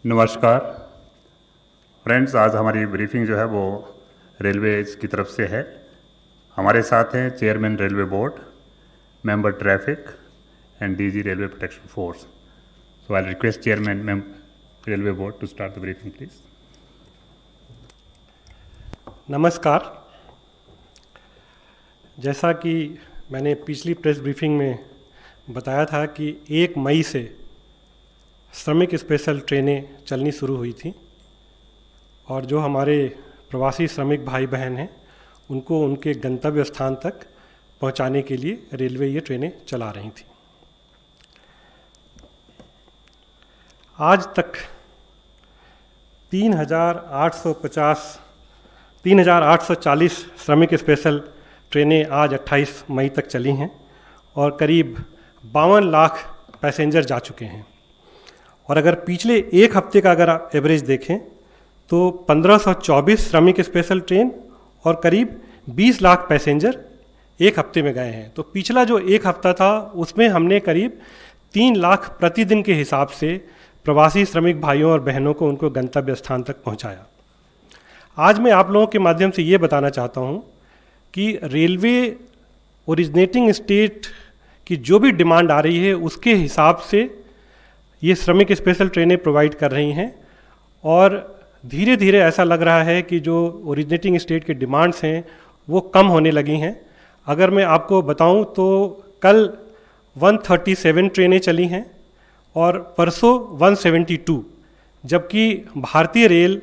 नमस्कार फ्रेंड्स, आज हमारी ब्रीफिंग जो है वो रेलवे की तरफ से है। हमारे साथ हैं chairman railway board, member traffic and DG railway protection force. So I request chairman railway board to start the briefing please. नमस्कार। जैसा कि मैंने पिछली प्रेस ब्रीफिंग में बताया था कि 1 मई से श्रमिक स्पेशल ट्रेनें चलनी शुरू हुई थी और जो हमारे प्रवासी श्रमिक भाई बहन हैं उनको उनके गंतव्य स्थान तक पहुंचाने के लिए रेलवे ये ट्रेनें चला रही थी। आज तक 3,840 श्रमिक स्पेशल ट्रेनें आज 28 मई तक चली हैं और करीब 52 लाख पैसेंजर जा चुके हैं। और अगर पिछले एक हफ्ते का अगर आप एवरेज देखें तो 1524 श्रमिक स्पेशल ट्रेन और करीब 20 लाख पैसेंजर एक हफ्ते में गए हैं। तो पिछला जो एक हफ्ता था उसमें हमने करीब 3 लाख प्रतिदिन के हिसाब से प्रवासी श्रमिक भाइयों और बहनों को उनको गंतव्य स्थान तक पहुंचाया। आज मैं आप लोगों के माध्यम से ये बताना चाहता हूँ कि रेलवे ओरिजिनेटिंग स्टेट की जो भी डिमांड आ रही है उसके हिसाब से ये श्रमिक स्पेशल ट्रेनें प्रोवाइड कर रही हैं और धीरे धीरे ऐसा लग रहा है कि जो ओरिजिनेटिंग स्टेट के डिमांड्स हैं वो कम होने लगी हैं। अगर मैं आपको बताऊं तो कल 137 ट्रेनें चली हैं और परसों 172, जबकि भारतीय रेल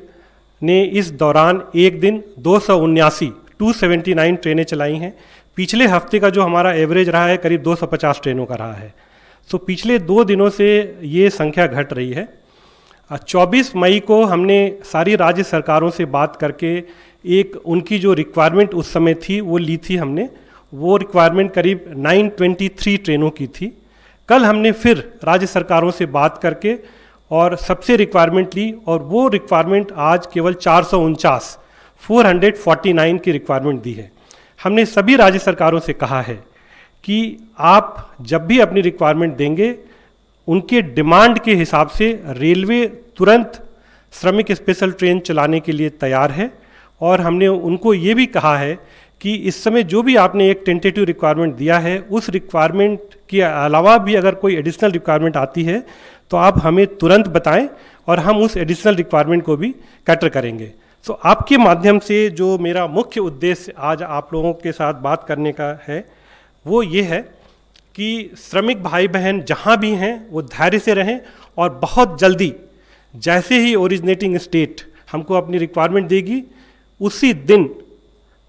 ने इस दौरान एक दिन 279 ट्रेनें चलाई हैं। पिछले हफ्ते का जो हमारा एवरेज रहा है करीब 250 ट्रेनों का रहा है। तो पिछले 2 दिनों से ये संख्या घट रही है। 24 मई को हमने सारी राज्य सरकारों से बात करके एक उनकी जो रिक्वायरमेंट उस समय थी वो ली थी हमने। वो रिक्वायरमेंट करीब 923 ट्रेनों की थी। कल हमने फिर राज्य सरकारों से बात करके और सबसे रिक्वायरमेंट ली और वो रिक्वायरमेंट आज केवल 449 की रिक्वायरमेंट दी है। हमने सभी राज्य सरकारों से कहा है कि आप जब भी अपनी रिक्वायरमेंट देंगे उनके डिमांड के हिसाब से रेलवे तुरंत श्रमिक स्पेशल ट्रेन चलाने के लिए तैयार है। और हमने उनको ये भी कहा है कि इस समय जो भी आपने एक टेंटेटिव रिक्वायरमेंट दिया है उस रिक्वायरमेंट के अलावा भी अगर कोई एडिशनल रिक्वायरमेंट आती है तो आप हमें तुरंत बताएं और हम उस एडिशनल रिक्वायरमेंट को भी कैटर करेंगे। तो आपके माध्यम से जो मेरा मुख्य उद्देश्य आज आप लोगों के साथ बात करने का है वो ये है कि श्रमिक भाई बहन जहाँ भी हैं वो धैर्य से रहें और बहुत जल्दी जैसे ही ओरिजिनेटिंग स्टेट हमको अपनी रिक्वायरमेंट देगी उसी दिन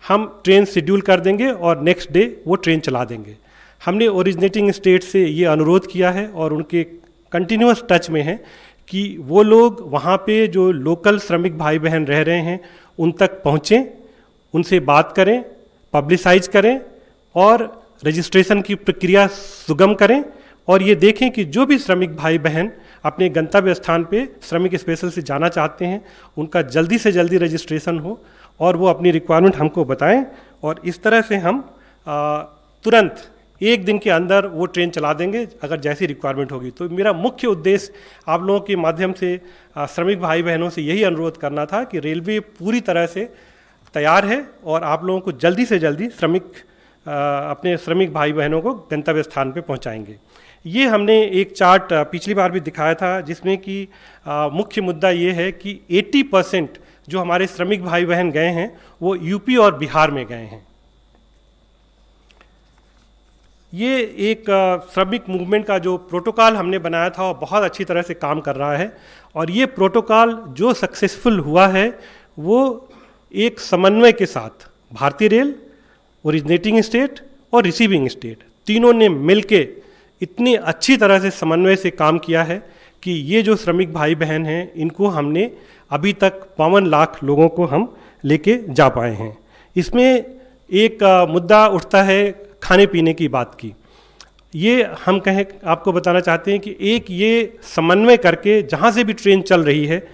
हम ट्रेन शेड्यूल कर देंगे और नेक्स्ट डे वो ट्रेन चला देंगे। हमने ओरिजिनेटिंग स्टेट से ये अनुरोध किया है और उनके कंटिन्यूअस टच में है कि वो लोग वहाँ पे जो लोकल श्रमिक भाई बहन रह रहे हैं उन तक पहुँचें, उनसे बात करें, पब्लिसाइज करें और रजिस्ट्रेशन की प्रक्रिया सुगम करें और ये देखें कि जो भी श्रमिक भाई बहन अपने गंतव्य स्थान पे श्रमिक स्पेशल से जाना चाहते हैं उनका जल्दी से जल्दी रजिस्ट्रेशन हो और वो अपनी रिक्वायरमेंट हमको बताएं और इस तरह से हम तुरंत एक दिन के अंदर वो ट्रेन चला देंगे अगर जैसी रिक्वायरमेंट होगी। तो मेरा मुख्य उद्देश्य आप लोगों के माध्यम से श्रमिक भाई बहनों से यही अनुरोध करना था कि रेलवे पूरी तरह से तैयार है और आप लोगों को जल्दी से जल्दी अपने श्रमिक भाई बहनों को गंतव्य स्थान पे पहुंचाएंगे। ये हमने एक चार्ट पिछली बार भी दिखाया था जिसमें कि मुख्य मुद्दा ये है कि 80% जो हमारे श्रमिक भाई बहन गए हैं वो यूपी और बिहार में गए हैं। ये एक श्रमिक मूवमेंट का जो प्रोटोकॉल हमने बनाया था वो बहुत अच्छी तरह से काम कर रहा है और ये प्रोटोकॉल जो सक्सेसफुल हुआ है वो एक समन्वय के साथ भारतीय रेल, ओरिजिनेटिंग स्टेट और रिसीविंग स्टेट तीनों ने मिलके इतनी अच्छी तरह से समन्वय से काम किया है कि ये जो श्रमिक भाई बहन हैं इनको हमने अभी तक 52 लाख लोगों को हम लेके जा पाए हैं। इसमें एक मुद्दा उठता है खाने पीने की बात की। ये हम आपको बताना चाहते हैं कि एक ये समन्वय करके जहाँ से भी ट्रेन चल रही है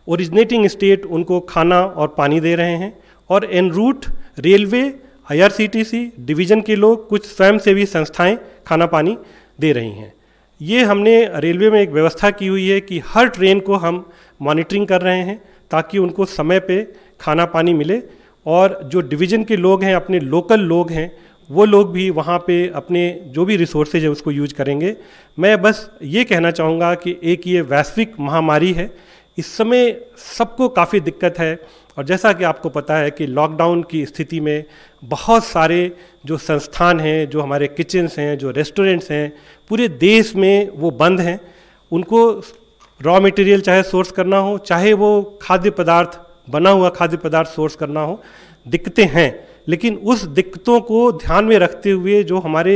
ओरिजिनेटिंग स्टेट उनको खाना और पानी दे रहे हैं और en route railway, IRCTC division के लोग, कुछ स्वयंसेवी संस्थाएं खाना पानी दे रही हैं। ये हमने रेलवे में एक व्यवस्था की हुई है कि हर ट्रेन को हम मॉनिटरिंग कर रहे हैं ताकि उनको समय पे खाना पानी मिले, और जो डिवीज़न के लोग हैं, अपने लोकल लोग हैं, वो लोग भी वहाँ पे अपने जो भी रिसोर्सेज है उसको यूज करेंगे। मैं बस ये कहना चाहूँगा कि एक ये वैश्विक महामारी है, इस समय सबको काफ़ी दिक्कत है, और जैसा कि आपको पता है कि लॉकडाउन की स्थिति में बहुत सारे जो संस्थान हैं, जो हमारे किचन्स हैं, जो रेस्टोरेंट्स हैं, पूरे देश में वो बंद हैं। उनको रॉ मटेरियल चाहे सोर्स करना हो, चाहे वो खाद्य पदार्थ, बना हुआ खाद्य पदार्थ सोर्स करना हो, दिक्कतें हैं। लेकिन उस दिक्कतों को ध्यान में रखते हुए जो हमारे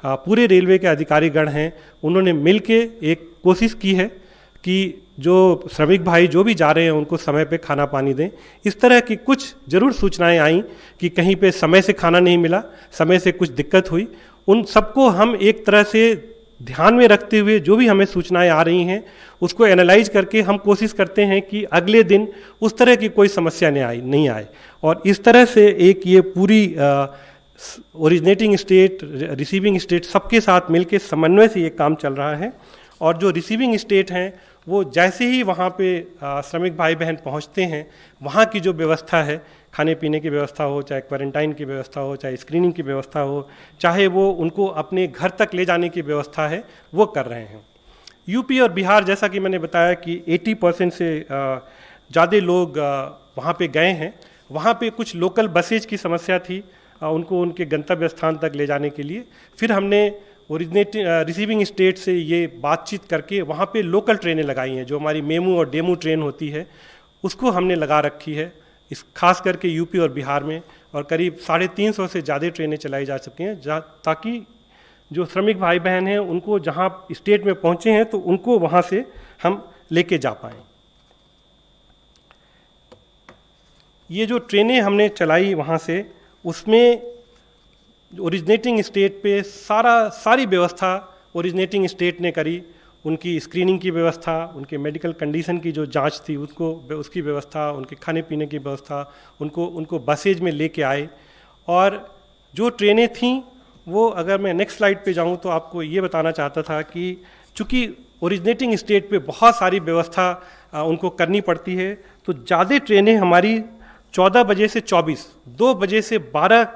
पूरे रेलवे के अधिकारीगण हैं, उन्होंने मिलके एक कोशिश की है कि जो श्रमिक भाई जो भी जा रहे हैं उनको समय पे खाना पानी दें। इस तरह की कुछ ज़रूर सूचनाएं आई कि कहीं पे समय से खाना नहीं मिला, समय से कुछ दिक्कत हुई। उन सबको हम एक तरह से ध्यान में रखते हुए जो भी हमें सूचनाएं आ रही हैं उसको एनालाइज करके हम कोशिश करते हैं कि अगले दिन उस तरह की कोई समस्या नहीं आए। और इस तरह से एक ये पूरी ओरिजिनेटिंग स्टेट, रिसीविंग स्टेट सबके साथ मिलकर समन्वय से ये काम चल रहा है। और जो रिसीविंग स्टेट हैं वो जैसे ही वहाँ पे श्रमिक भाई बहन पहुँचते हैं, वहाँ की जो व्यवस्था है, खाने पीने की व्यवस्था हो, चाहे क्वारंटाइन की व्यवस्था हो, चाहे स्क्रीनिंग की व्यवस्था हो, चाहे वो उनको अपने घर तक ले जाने की व्यवस्था है, वो कर रहे हैं। यूपी और बिहार, जैसा कि मैंने बताया कि 80% से ज़्यादा लोग वहाँ पे गए हैं। वहाँ पे कुछ लोकल बसेज की समस्या थी, उनको उनके गंतव्य स्थान तक ले जाने के लिए। फिर हमने रिसीविंग स्टेट से ये बातचीत करके वहाँ पे लोकल ट्रेनें लगाई हैं, जो हमारी मेमू और डेमू ट्रेन होती है उसको हमने लगा रखी है, इस खास करके यूपी और बिहार में। और करीब 350 से ज़्यादा ट्रेनें चलाई जा चुकी हैं, ताकि जो श्रमिक भाई बहन हैं उनको जहाँ स्टेट में पहुँचे हैं तो उनको वहाँ से हम लेके जा पाएँ। ये जो ट्रेनें हमने चलाई वहाँ से, उसमें ओरिजिनेटिंग स्टेट पे सारी व्यवस्था ओरिजिनेटिंग स्टेट ने करी। उनकी स्क्रीनिंग की व्यवस्था, उनके मेडिकल कंडीशन की जो जांच थी उसकी व्यवस्था, उनके खाने पीने की व्यवस्था, उनको बसेज में लेके आए। और जो ट्रेनें थीं वो, अगर मैं नेक्स्ट स्लाइड पे जाऊं तो आपको ये बताना चाहता था कि चूँकि ओरिजिनेटिंग स्टेट पे बहुत सारी व्यवस्था उनको करनी पड़ती है, तो ज़्यादा ट्रेनें हमारी 14 बजे से 24, 2 बजे से 12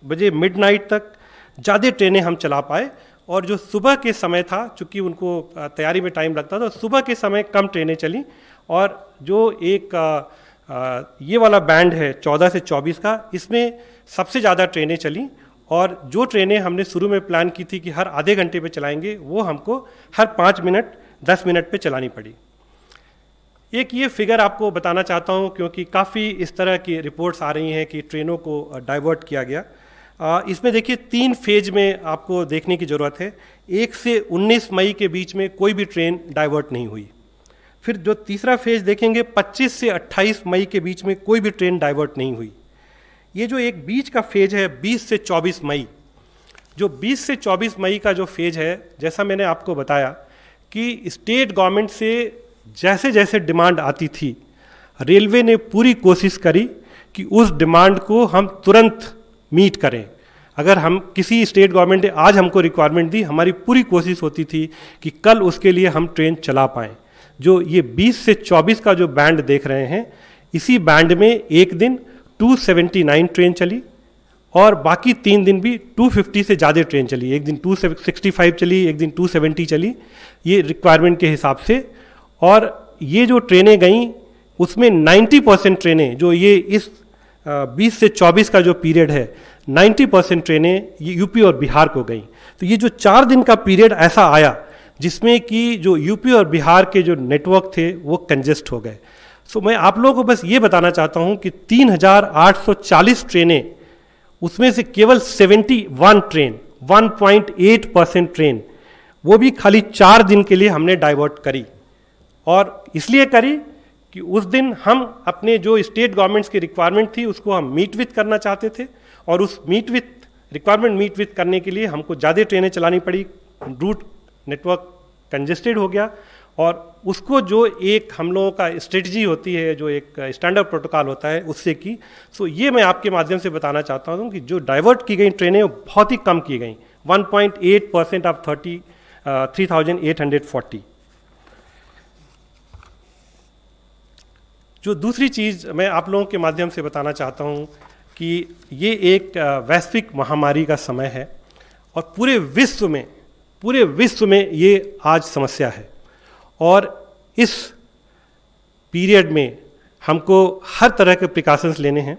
बजे मिडनाइट तक ज़्यादा ट्रेनें हम चला पाए। और जो सुबह के समय था, चूँकि उनको तैयारी में टाइम लगता था, सुबह के समय कम ट्रेनें चली। और जो एक ये वाला बैंड है 14 से 24 का, इसमें सबसे ज़्यादा ट्रेनें चली। और जो ट्रेनें हमने शुरू में प्लान की थी कि हर आधे घंटे पे चलाएंगे, वो हमको हर 5 मिनट 10 मिनट पे चलानी पड़ी। एक ये फिगर आपको बताना चाहता हूँ, क्योंकि काफ़ी इस तरह की रिपोर्ट्स आ रही हैं कि ट्रेनों को डाइवर्ट किया गया। इसमें देखिए 3 फेज में आपको देखने की ज़रूरत है। 1 से 19 मई के बीच में कोई भी ट्रेन डाइवर्ट नहीं हुई। फिर जो तीसरा फेज देखेंगे, 25 से 28 मई के बीच में कोई भी ट्रेन डाइवर्ट नहीं हुई। ये जो एक बीच का फेज है 20 से 24 मई, जो 20 से 24 मई का जो फेज है, जैसा मैंने आपको बताया कि स्टेट गवर्नमेंट से जैसे जैसे डिमांड आती थी, रेलवे ने पूरी कोशिश करी कि उस डिमांड को हम तुरंत मीट करें। अगर हम किसी स्टेट गवर्नमेंट ने आज हमको रिक्वायरमेंट दी, हमारी पूरी कोशिश होती थी कि कल उसके लिए हम ट्रेन चला पाएँ। जो ये 20 से 24 का जो बैंड देख रहे हैं, इसी बैंड में एक दिन 279 ट्रेन चली, और बाकी 3 दिन भी 250 से ज़्यादा ट्रेन चली। एक दिन 265 चली, एक दिन 270 चली, ये रिक्वायरमेंट के हिसाब से। और ये जो ट्रेनें गईं, उसमें 90% ट्रेनें, जो ये इस 20 से 24 का जो पीरियड है, 90% ट्रेनें ये यूपी और बिहार को गईं। तो ये जो 4 दिन का पीरियड ऐसा आया जिसमें कि जो यूपी और बिहार के जो नेटवर्क थे वो कंजेस्ट हो गए। सो मैं आप लोगों को बस ये बताना चाहता हूँ कि 3840 ट्रेनें, उसमें से केवल 71 ट्रेन, 1.8% ट्रेन, वो भी खाली 4 दिन के लिए हमने डाइवर्ट करी। और इसलिए करी कि उस दिन हम अपने जो स्टेट गवर्नमेंट्स की रिक्वायरमेंट थी उसको हम मीट विथ करना चाहते थे, और उस रिक्वायरमेंट मीट विथ करने के लिए हमको ज़्यादा ट्रेनें चलानी पड़ी। रूट नेटवर्क कंजेस्टेड हो गया, और उसको जो एक हम लोगों का स्ट्रेटजी होती है, जो एक स्टैंडर्ड प्रोटोकॉल होता है, उससे की। सो ये मैं आपके माध्यम से बताना चाहता हूँ कि जो डाइवर्ट की गई ट्रेनें बहुत ही कम की गई, 1.8% ऑफ 3840। जो दूसरी चीज़ मैं आप लोगों के माध्यम से बताना चाहता हूँ कि ये एक वैश्विक महामारी का समय है और पूरे विश्व में ये आज समस्या है। और इस पीरियड में हमको हर तरह के प्रिकॉशंस लेने हैं।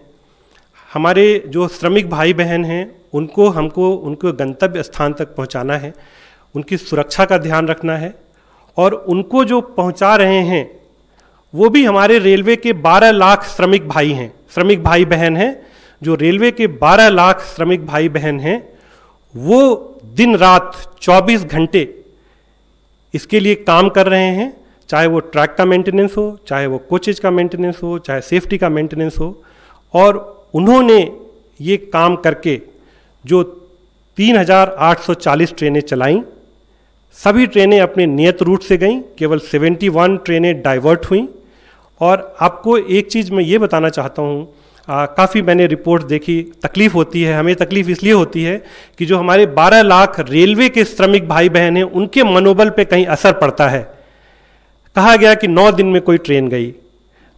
हमारे जो श्रमिक भाई बहन हैं हमको उनको गंतव्य स्थान तक पहुंचाना है, उनकी सुरक्षा का ध्यान रखना है और उनको जो पहुंचा रहे हैं वो भी हमारे रेलवे के 12 लाख श्रमिक भाई बहन हैं। जो रेलवे के 12 लाख श्रमिक भाई बहन हैं वो दिन रात 24 घंटे इसके लिए काम कर रहे हैं, चाहे वो ट्रैक का मेंटेनेंस हो, चाहे वो कोचेज का मेंटेनेंस हो, चाहे सेफ्टी का मेंटेनेंस हो। और उन्होंने ये काम करके जो 3840 ट्रेनें चलाईं, सभी ट्रेनें अपने नियत रूट से गईं, केवल 71 ट्रेनें डाइवर्ट हुईं। और आपको एक चीज़ मैं ये बताना चाहता हूँ, काफ़ी मैंने रिपोर्ट देखी, तकलीफ़ होती है, हमें तकलीफ़ इसलिए होती है कि जो हमारे 12 लाख रेलवे के श्रमिक भाई बहन हैं उनके मनोबल पे कहीं असर पड़ता है। कहा गया कि 9 दिन में कोई ट्रेन गई।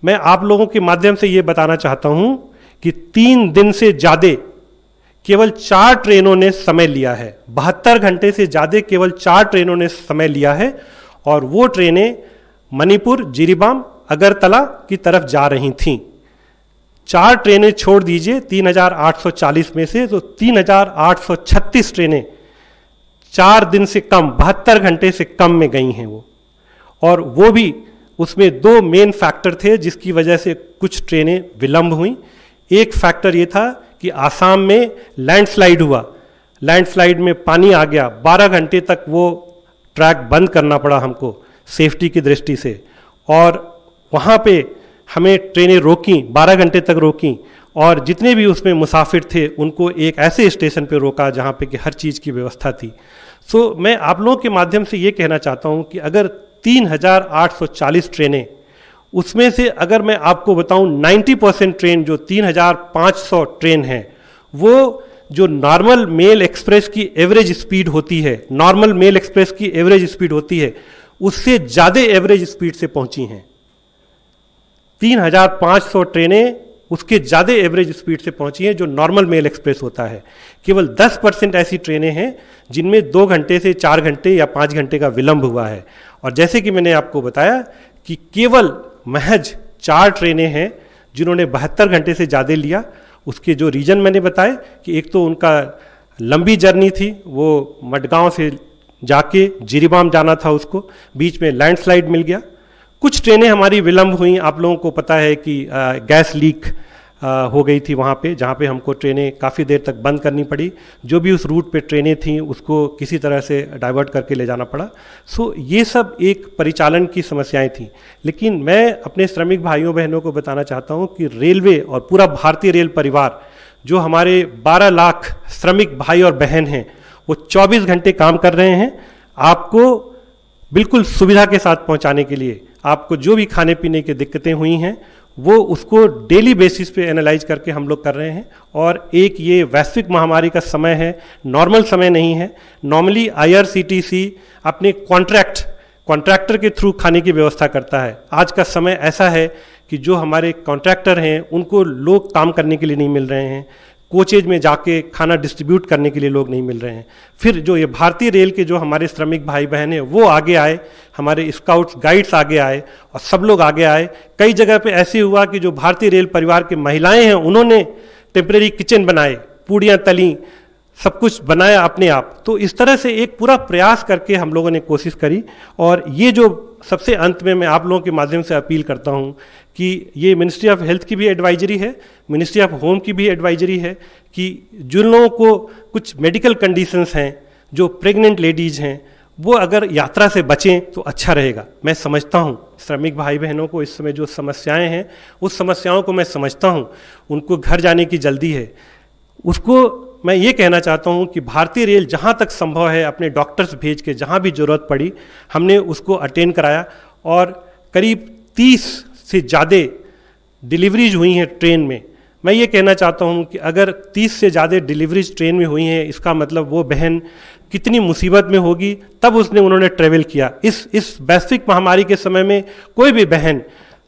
मैं आप लोगों के माध्यम से ये बताना चाहता हूँ कि 3 दिन से ज़्यादा केवल 4 ट्रेनों ने समय लिया है। 72 घंटे से ज़्यादा केवल 4 ट्रेनों ने समय लिया है और वो ट्रेनें मणिपुर, जिरीबाम, अगरतला की तरफ जा रही थीं। 4 ट्रेनें छोड़ दीजिए 3840 में से, तो 3836 ट्रेनें 4 दिन से कम, 72 घंटे से कम में गई हैं वो। और वो भी उसमें 2 मेन फैक्टर थे जिसकी वजह से कुछ ट्रेनें विलंब हुई। एक फैक्टर ये था कि आसाम में लैंडस्लाइड हुआ, लैंडस्लाइड में पानी आ गया, 12 घंटे तक वो ट्रैक बंद करना पड़ा हमको सेफ्टी की दृष्टि से। और वहाँ पे हमें ट्रेनें रोकीं, 12 घंटे तक रोकीं और जितने भी उसमें मुसाफिर थे उनको एक ऐसे स्टेशन पे रोका जहाँ पे कि हर चीज़ की व्यवस्था थी। सो मैं आप लोगों के माध्यम से ये कहना चाहता हूँ कि अगर 3840 ट्रेनें, उसमें से अगर मैं आपको बताऊँ 90% ट्रेन जो 3500 ट्रेन हैं वो जो नॉर्मल मेल एक्सप्रेस की एवरेज स्पीड होती है, नॉर्मल मेल एक्सप्रेस की एवरेज स्पीड होती है, उससे ज़्यादा एवरेज स्पीड से पहुँची हैं। 3500 ट्रेनें उसके ज़्यादा एवरेज स्पीड से पहुंची हैं जो नॉर्मल मेल एक्सप्रेस होता है। केवल 10% ऐसी ट्रेनें हैं जिनमें 2 घंटे से 4 घंटे या 5 घंटे का विलंब हुआ है। और जैसे कि मैंने आपको बताया कि केवल महज 4 ट्रेनें हैं जिन्होंने 72 घंटे से ज़्यादा लिया। उसके जो रीज़न मैंने बताए कि एक तो उनका लंबी जर्नी थी, वो मडगांव से जाके जिरीबाम जाना था, उसको बीच में लैंडस्लाइड मिल गया। कुछ ट्रेनें हमारी विलंब हुई, आप लोगों को पता है कि गैस लीक हो गई थी वहाँ पे, जहाँ पे हमको ट्रेनें काफ़ी देर तक बंद करनी पड़ी। जो भी उस रूट पे ट्रेनें थीं उसको किसी तरह से डाइवर्ट करके ले जाना पड़ा। सो ये सब एक परिचालन की समस्याएं थीं। लेकिन मैं अपने श्रमिक भाइयों बहनों को बताना चाहता हूँ कि रेलवे और पूरा भारतीय रेल परिवार, जो हमारे 12 लाख श्रमिक भाई और बहन हैं, वो 24 घंटे काम कर रहे हैं आपको बिल्कुल सुविधा के साथ पहुँचाने के लिए। आपको जो भी खाने पीने की दिक्कतें हुई हैं वो उसको डेली बेसिस पे एनालाइज करके हम लोग कर रहे हैं। और एक ये वैश्विक महामारी का समय है, नॉर्मल समय नहीं है। नॉर्मली IRCTC अपने कॉन्ट्रैक्टर के थ्रू खाने की व्यवस्था करता है। आज का समय ऐसा है कि जो हमारे कॉन्ट्रैक्टर हैं उनको लोग काम करने के लिए नहीं मिल रहे हैं, कोचेज में जाके खाना डिस्ट्रीब्यूट करने के लिए लोग नहीं मिल रहे हैं। फिर जो ये भारतीय रेल के जो हमारे श्रमिक भाई बहन हैं वो आगे आए, हमारे स्काउट्स गाइड्स आगे आए और सब लोग आगे आए। कई जगह पे ऐसे हुआ कि जो भारतीय रेल परिवार की महिलाएं हैं उन्होंने टेम्परेरी किचन बनाए, पूड़ियाँ तली, सब कुछ बनाया अपने आप। तो इस तरह से एक पूरा प्रयास करके हम लोगों ने कोशिश करी। और ये जो सबसे अंत में मैं आप लोगों के माध्यम से अपील करता हूँ कि ये मिनिस्ट्री ऑफ हेल्थ की भी एडवाइजरी है, मिनिस्ट्री ऑफ होम की भी एडवाइजरी है कि जिन लोगों को कुछ मेडिकल कंडीशंस हैं, जो प्रेग्नेंट लेडीज़ हैं, वो अगर यात्रा से बचें तो अच्छा रहेगा। मैं समझता हूँ श्रमिक भाई बहनों को इस समय जो समस्याएं हैं उस समस्याओं को मैं समझता हूँ, उनको घर जाने की जल्दी है। उसको मैं ये कहना चाहता हूँ कि भारतीय रेल जहाँ तक संभव है अपने डॉक्टर्स भेज के जहाँ भी ज़रूरत पड़ी हमने उसको अटेंड कराया। और करीब 30 से ज़्यादा डिलीवरीज हुई हैं ट्रेन में। मैं ये कहना चाहता हूँ कि अगर 30 से ज़्यादा डिलीवरीज ट्रेन में हुई हैं, इसका मतलब वो बहन कितनी मुसीबत में होगी, तब उन्होंने ट्रेवल किया। इस वैश्विक महामारी के समय में कोई भी बहन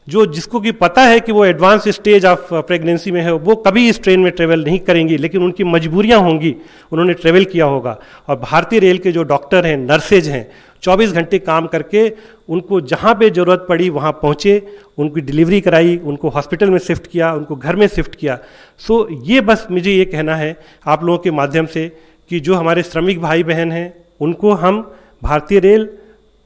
जिसको कि पता है कि वो एडवांस स्टेज ऑफ प्रेगनेंसी में है, वो कभी इस ट्रेन में ट्रेवल नहीं करेंगी, लेकिन उनकी मजबूरियां होंगी, उन्होंने ट्रेवल किया होगा। और भारतीय रेल के जो डॉक्टर हैं, नर्सेज हैं, 24 घंटे काम करके उनको जहाँ पे ज़रूरत पड़ी वहाँ पहुँचे, उनकी डिलीवरी कराई, उनको हॉस्पिटल में शिफ्ट किया, उनको घर में शिफ्ट किया। सो ये बस मुझे ये कहना है आप लोगों के माध्यम से कि जो हमारे श्रमिक भाई बहन हैं, उनको हम भारतीय रेल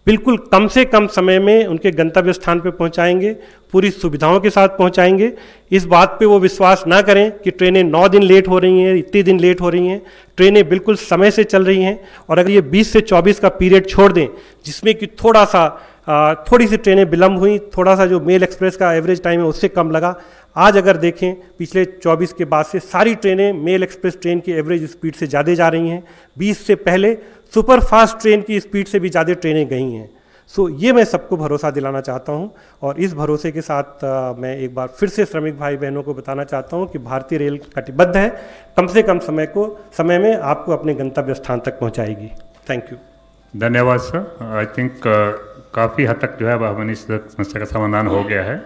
बिल्कुल कम से कम समय में उनके गंतव्य स्थान पर पहुंचाएंगे, पूरी सुविधाओं के साथ पहुंचाएंगे। इस बात पे वो विश्वास ना करें कि ट्रेनें 9 दिन लेट हो रही हैं, इतने दिन लेट हो रही हैं। ट्रेनें बिल्कुल समय से चल रही हैं। और अगर ये 20 से 24 का पीरियड छोड़ दें, जिसमें कि थोड़ी सी ट्रेनें विलम्ब हुई, थोड़ा सा जो मेल एक्सप्रेस का एवरेज टाइम है उससे कम लगा, आज अगर देखें पिछले 24 के बाद से सारी ट्रेनें मेल एक्सप्रेस ट्रेन की एवरेज स्पीड से ज़्यादा जा रही हैं। 20 से पहले सुपर फास्ट ट्रेन की स्पीड से भी ज़्यादा ट्रेनें गई हैं। सो ये मैं सबको भरोसा दिलाना चाहता हूं, और इस भरोसे के साथ मैं एक बार फिर से श्रमिक भाई बहनों को बताना चाहता हूं कि भारतीय रेल कटिबद्ध है, कम से कम समय में आपको अपने गंतव्य स्थान तक पहुंचाएगी। Thank you. धन्यवाद सर। आई थिंक काफ़ी हद तक जो है वह हमारी समस्या का समाधान हो गया है।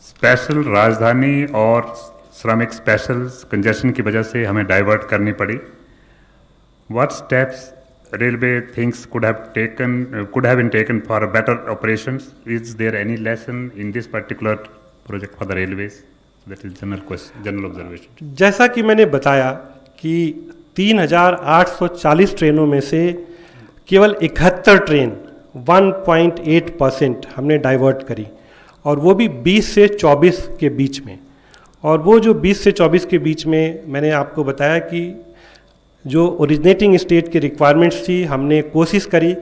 स्पेशल राजधानी और श्रमिक स्पेशल कंजेशन की वजह से हमें डाइवर्ट करनी पड़ी। What steps railway thinks could have been taken for better operations? Is there any lesson in this particular project for the railways? That is general observation. जैसा कि मैंने बताया कि 3,840 ट्रेनों में से केवल 71 ट्रेन 1.8% हमने डाइवर्ट करी, और वो भी 20 से 24 के बीच में। और वो जो 20 से 24 के बीच में मैंने आपको बताया कि जो ओरिजिनेटिंग स्टेट की रिक्वायरमेंट्स थी, हमने कोशिश करी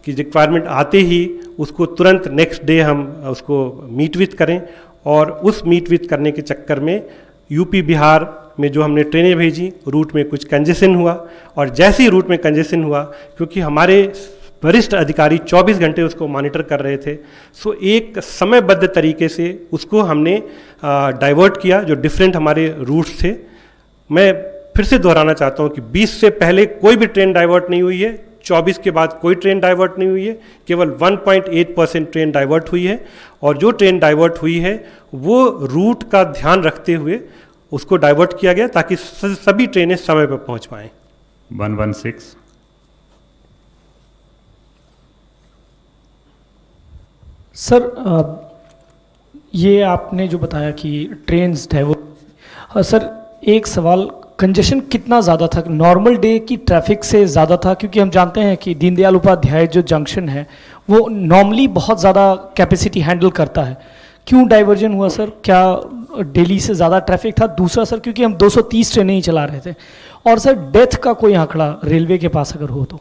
कि रिक्वायरमेंट आते ही उसको तुरंत नेक्स्ट डे हम उसको मीट विथ करें। और उस मीट विथ करने के चक्कर में यूपी बिहार में जो हमने ट्रेनें भेजी, रूट में कुछ कंजेशन हुआ। और जैसे ही रूट में कंजेशन हुआ, क्योंकि हमारे वरिष्ठ अधिकारी 24 घंटे उसको मॉनिटर कर रहे थे, सो एक समयबद्ध तरीके से उसको हमने डाइवर्ट किया जो डिफरेंट हमारे रूट्स थे। मैं फिर से दोहराना चाहता हूँ कि 20 से पहले कोई भी ट्रेन डाइवर्ट नहीं हुई है, 24 के बाद कोई ट्रेन डाइवर्ट नहीं हुई है, केवल 1.8% ट्रेन डाइवर्ट हुई है। और जो ट्रेन डाइवर्ट हुई है वो रूट का ध्यान रखते हुए उसको डाइवर्ट किया गया ताकि सभी ट्रेनें समय पर पहुंच पाएं। 116। सर, ये आपने जो बताया कि ट्रेन्स डाइवर्ट, सर एक सवाल, कंजेशन कितना ज़्यादा था? नॉर्मल डे की ट्रैफिक से ज़्यादा था? क्योंकि हम जानते हैं कि दीनदयाल उपाध्याय जो जंक्शन है वो नॉर्मली बहुत ज़्यादा कैपेसिटी हैंडल करता है, क्यों डाइवर्जन हुआ सर? क्या दिल्ली से ज़्यादा ट्रैफिक था? दूसरा सर, क्योंकि हम 230 ट्रेनें ही चला रहे थे। और सर डेथ का कोई आंकड़ा रेलवे के पास अगर हो तो?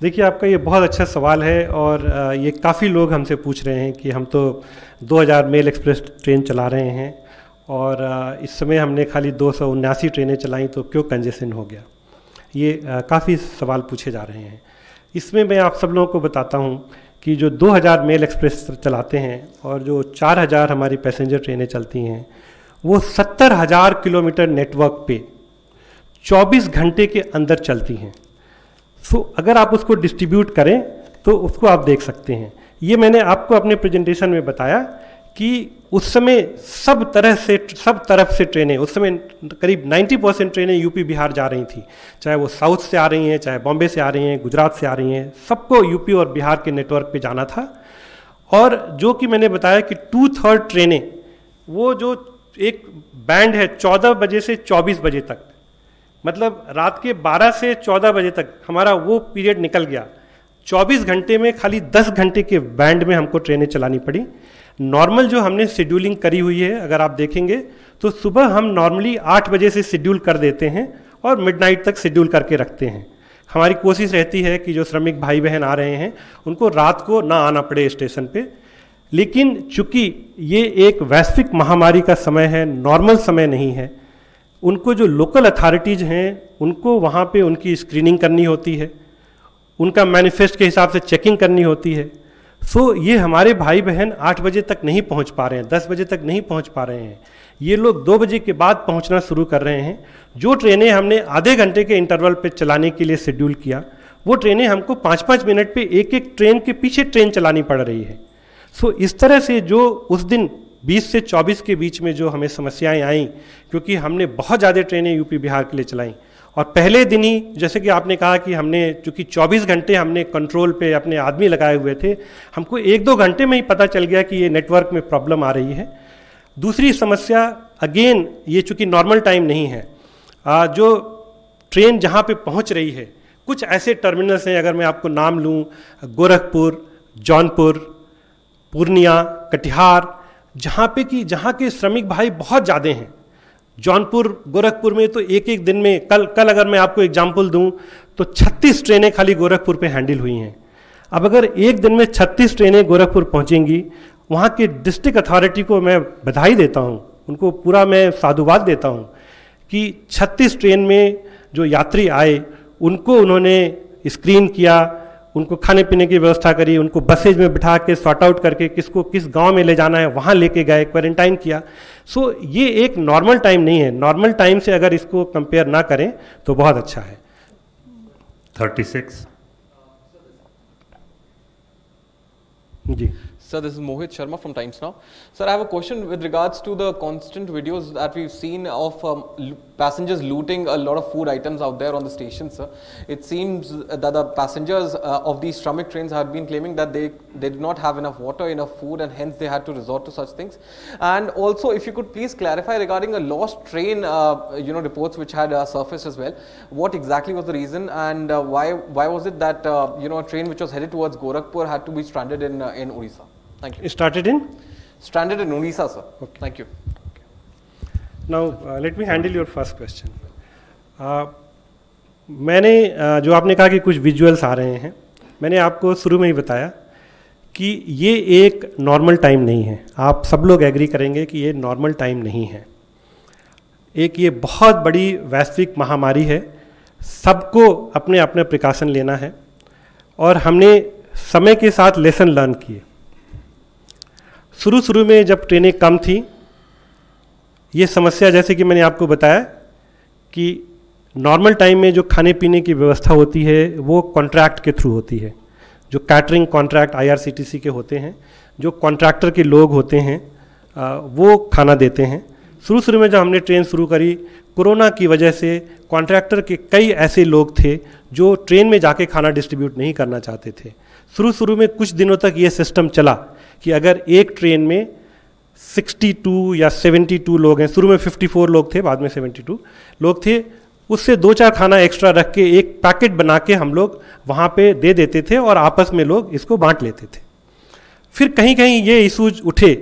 देखिए, आपका ये बहुत अच्छा सवाल है, और ये काफ़ी लोग हमसे पूछ रहे हैं कि हम तो 2000 मेल एक्सप्रेस ट्रेन चला रहे हैं और इस समय हमने खाली 279 ट्रेनें चलाई, तो क्यों कंजेशन हो गया? ये काफ़ी सवाल पूछे जा रहे हैं। इसमें मैं आप सब लोगों को बताता हूँ कि जो 2000 मेल एक्सप्रेस चलाते हैं और जो 4000 हमारी पैसेंजर ट्रेनें चलती हैं, वो 70,000 किलोमीटर नेटवर्क पे 24 घंटे के अंदर चलती हैं। सो अगर आप उसको डिस्ट्रीब्यूट करें तो उसको आप देख सकते हैं। ये मैंने आपको अपने प्रेजेंटेशन में बताया कि उस समय सब तरफ से ट्रेनें, उस समय करीब 90% ट्रेनें यूपी बिहार जा रही थी, चाहे वो साउथ से आ रही हैं, चाहे बॉम्बे से आ रही हैं, गुजरात से आ रही हैं, सबको यूपी और बिहार के नेटवर्क पे जाना था। और जो कि मैंने बताया कि 2/3 ट्रेनें, वो जो एक बैंड है 14 बजे से 24 बजे तक, मतलब रात के 12 से 14 बजे तक हमारा वो पीरियड निकल गया। 24 घंटे में खाली 10 घंटे के बैंड में हमको ट्रेनें चलानी पड़ी। नॉर्मल जो हमने शेड्यूलिंग करी हुई है, अगर आप देखेंगे तो सुबह हम नॉर्मली 8 बजे से शेड्यूल कर देते हैं और मिडनाइट तक शेड्यूल करके रखते हैं। हमारी कोशिश रहती है कि जो श्रमिक भाई बहन आ रहे हैं उनको रात को ना आना पड़े स्टेशन पे। लेकिन चूंकि ये एक वैश्विक महामारी का समय है, नॉर्मल समय नहीं है, उनको जो लोकल अथॉरिटीज़ हैं उनको वहाँ पे उनकी स्क्रीनिंग करनी होती है, उनका मैनिफेस्ट के हिसाब से चेकिंग करनी होती है। सो ये हमारे भाई बहन 8 बजे तक नहीं पहुंच पा रहे हैं, 10 बजे तक नहीं पहुंच पा रहे हैं, ये लोग 2 बजे के बाद पहुंचना शुरू कर रहे हैं। जो ट्रेनें हमने आधे घंटे के इंटरवल पे चलाने के लिए शेड्यूल किया, वो ट्रेनें हमको 5-5 मिनट पे एक एक ट्रेन के पीछे ट्रेन चलानी पड़ रही है। सो इस तरह से जो उस दिन 20 से 24 के बीच में जो हमें समस्याएं आईं, क्योंकि हमने बहुत ज़्यादा ट्रेनें यूपी बिहार के लिए चलाईं, और पहले दिन ही जैसे कि आपने कहा कि हमने चूँकि 24 घंटे हमने कंट्रोल पे अपने आदमी लगाए हुए थे, हमको 1-2 घंटे में ही पता चल गया कि ये नेटवर्क में प्रॉब्लम आ रही है। दूसरी समस्या अगेन, ये चूँकि नॉर्मल टाइम नहीं है, जो ट्रेन जहाँ पे पहुँच रही है, कुछ ऐसे टर्मिनल्स हैं, अगर मैं आपको नाम लूँ, गोरखपुर, जौनपुर, पूर्णिया, कटिहार, जहाँ के श्रमिक भाई बहुत ज़्यादा हैं। जौनपुर, गोरखपुर में तो एक एक दिन में, कल अगर मैं आपको एग्जाम्पल दूं तो 36 ट्रेनें खाली गोरखपुर पे हैंडल हुई हैं। अब अगर एक दिन में 36 ट्रेनें गोरखपुर पहुंचेंगी, वहाँ के डिस्ट्रिक्ट अथॉरिटी को मैं बधाई देता हूँ, उनको पूरा मैं साधुवाद देता हूँ कि 36 ट्रेन में जो यात्री आए उनको उन्होंने स्क्रीन किया, उनको खाने पीने की व्यवस्था करी, उनको बसेज में बिठा के सॉर्ट आउट करके किसको किस गांव में ले जाना है वहाँ लेके गए, क्वारंटाइन किया। सो ये एक नॉर्मल टाइम नहीं है, नॉर्मल टाइम से अगर इसको कंपेयर ना करें तो बहुत अच्छा है। 36 जी Sir, this is Mohit Sharma from Times Now. Sir, I have a question with regards to the constant videos that we've seen of passengers looting a lot of food items out there on the station, sir. It seems that the passengers of these Shramik trains have been claiming that they did not have enough water, enough food, and hence they had to resort to such things. And also, if you could please clarify regarding a lost train, reports which had surfaced as well. What exactly was the reason, and why was it that a train which was headed towards Gorakhpur had to be stranded in Odisha? Thank you. Stranded in Odisha, sir. Okay. Thank you. Now let me handle your first question. मैंने जो आपने कहा कि कुछ visuals आ रहे हैं, मैंने आपको शुरू में ही बताया कि ये एक नॉर्मल टाइम नहीं है। आप सब लोग एग्री करेंगे कि ये नॉर्मल टाइम नहीं है। एक ये बहुत बड़ी वैश्विक महामारी है, सबको अपने अपने प्रिकॉशन लेना है, और हमने समय के साथ लेसन लर्न किए। शुरू में जब ट्रेनें कम थी, ये समस्या जैसे कि मैंने आपको बताया कि नॉर्मल टाइम में जो खाने पीने की व्यवस्था होती है वो कॉन्ट्रैक्ट के थ्रू होती है। जो कैटरिंग कॉन्ट्रैक्ट IRCTC के होते हैं, जो कॉन्ट्रैक्टर के लोग होते हैं, वो खाना देते हैं। शुरू में जब हमने ट्रेन शुरू करी, कोरोना की वजह से कॉन्ट्रैक्टर के कई ऐसे लोग थे जो ट्रेन में जाके खाना डिस्ट्रीब्यूट नहीं करना चाहते थे। शुरू में कुछ दिनों तक ये सिस्टम चला कि अगर एक ट्रेन में 62 या 72 लोग हैं, शुरू में 54 लोग थे, बाद में 72 लोग थे, उससे 2-4 खाना एक्स्ट्रा रख के एक पैकेट बना के हम लोग वहाँ पे दे देते थे और आपस में लोग इसको बांट लेते थे। फिर कहीं ये इशूज उठे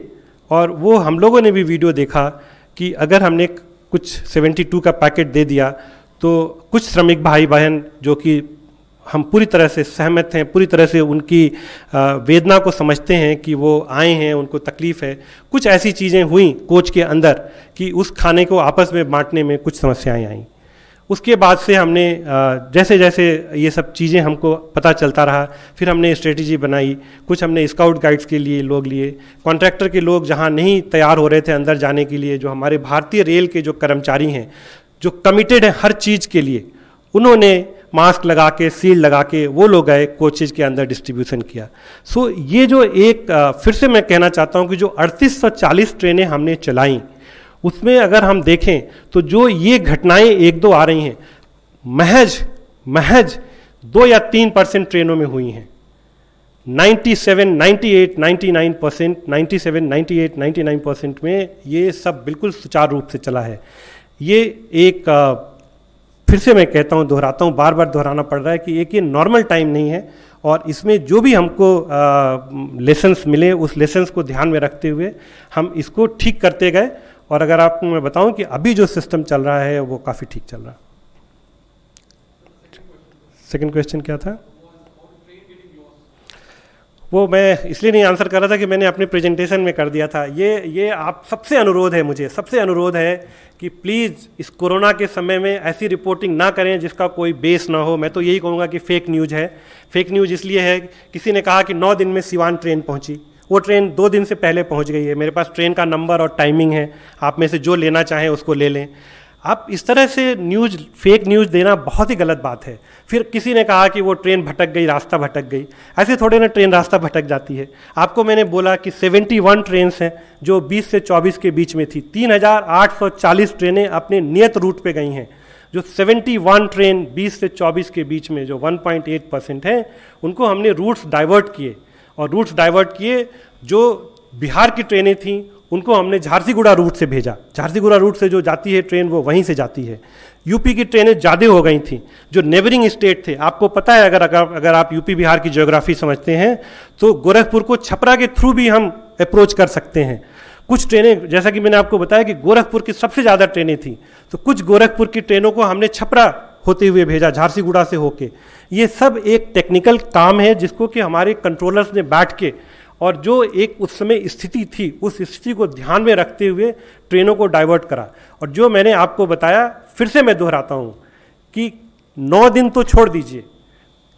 और वो हम लोगों ने भी वीडियो देखा कि अगर हमने कुछ 72 का पैकेट दे दिया तो कुछ श्रमिक भाई बहन, जो कि हम पूरी तरह से सहमत हैं, पूरी तरह से उनकी वेदना को समझते हैं कि वो आए हैं, उनको तकलीफ़ है, कुछ ऐसी चीज़ें हुई कोच के अंदर कि उस खाने को आपस में बांटने में कुछ समस्याएं आईं। उसके बाद से हमने जैसे जैसे ये सब चीज़ें हमको पता चलता रहा, फिर हमने स्ट्रेटजी बनाई। कुछ हमने स्काउट गाइड्स के लिए लोग लिए, कॉन्ट्रैक्टर के लोग जहाँ नहीं तैयार हो रहे थे अंदर जाने के लिए, जो हमारे भारतीय रेल के जो कर्मचारी हैं जो कमिटेड हैं हर चीज़ के लिए, उन्होंने मास्क लगा के, सील लगा के वो लोग गए कोचेज के अंदर डिस्ट्रीब्यूशन किया। सो ये जो एक फिर से मैं कहना चाहता हूँ कि जो 3840 ट्रेनें हमने चलाई, उसमें अगर हम देखें तो जो ये घटनाएं 1-2 आ रही हैं, महज 2 या 3% ट्रेनों में हुई हैं। 97, 98, 99%, 97, 98, 99% में ये सब बिल्कुल सुचारू रूप से चला है। ये एक फिर से मैं कहता हूँ, दोहराता हूँ, बार बार दोहराना पड़ रहा है कि एक ये नॉर्मल टाइम नहीं है, और इसमें जो भी हमको लेसन्स मिले उस लेसन्स को ध्यान में रखते हुए हम इसको ठीक करते गए। और अगर आपको मैं बताऊं कि अभी जो सिस्टम चल रहा है वो काफ़ी ठीक चल रहा है। सेकंड क्वेश्चन क्या था? वो मैं इसलिए नहीं आंसर कर रहा था कि मैंने अपने प्रेजेंटेशन में कर दिया था। ये आप सबसे अनुरोध है, मुझे सबसे अनुरोध है कि प्लीज़ इस कोरोना के समय में ऐसी रिपोर्टिंग ना करें जिसका कोई बेस ना हो। मैं तो यही कहूँगा कि फेक न्यूज़ है। फेक न्यूज़ इसलिए है, किसी ने कहा कि 9 दिन में सिवान ट्रेन पहुँची, वो ट्रेन 2 दिन से पहले पहुँच गई है। मेरे पास ट्रेन का नंबर और टाइमिंग है, आप में से जो लेना चाहें उसको ले लें। आप इस तरह से न्यूज़, फेक न्यूज़ देना बहुत ही गलत बात है। फिर किसी ने कहा कि वो ट्रेन भटक गई, रास्ता भटक गई। ऐसे थोड़े ना ट्रेन रास्ता भटक जाती है। आपको मैंने बोला कि 71 ट्रेन्स हैं जो 20 से 24 के बीच में थी। 3840 ट्रेनें अपने नियत रूट पे गई हैं। जो 71 ट्रेन 20 से 24 के बीच में जो 1.8% हैं, उनको हमने रूट्स डाइवर्ट किए, और रूट्स डाइवर्ट किए। जो बिहार की ट्रेनें थीं उनको हमने झारसीगुड़ा रूट से भेजा। झारसीगुड़ा रूट से जो जाती है ट्रेन वो वहीं से जाती है। यूपी की ट्रेनें ज़्यादा हो गई थी। जो नेबरिंग स्टेट थे, आपको पता है, अगर आप यूपी बिहार की ज्योग्राफी समझते हैं तो गोरखपुर को छपरा के थ्रू भी हम अप्रोच कर सकते हैं। कुछ ट्रेनें, जैसा कि मैंने आपको बताया कि गोरखपुर की सबसे ज़्यादा ट्रेनें थी, तो कुछ गोरखपुर की ट्रेनों को हमने छपरा होते हुए भेजा, झारसीगुड़ा से होके। ये सब एक टेक्निकल काम है जिसको कि हमारे कंट्रोलर्स ने बैठ के, और जो एक उस समय स्थिति थी, उस स्थिति को ध्यान में रखते हुए ट्रेनों को डाइवर्ट करा। और जो मैंने आपको बताया, फिर से मैं दोहराता हूँ कि 9 दिन तो छोड़ दीजिए,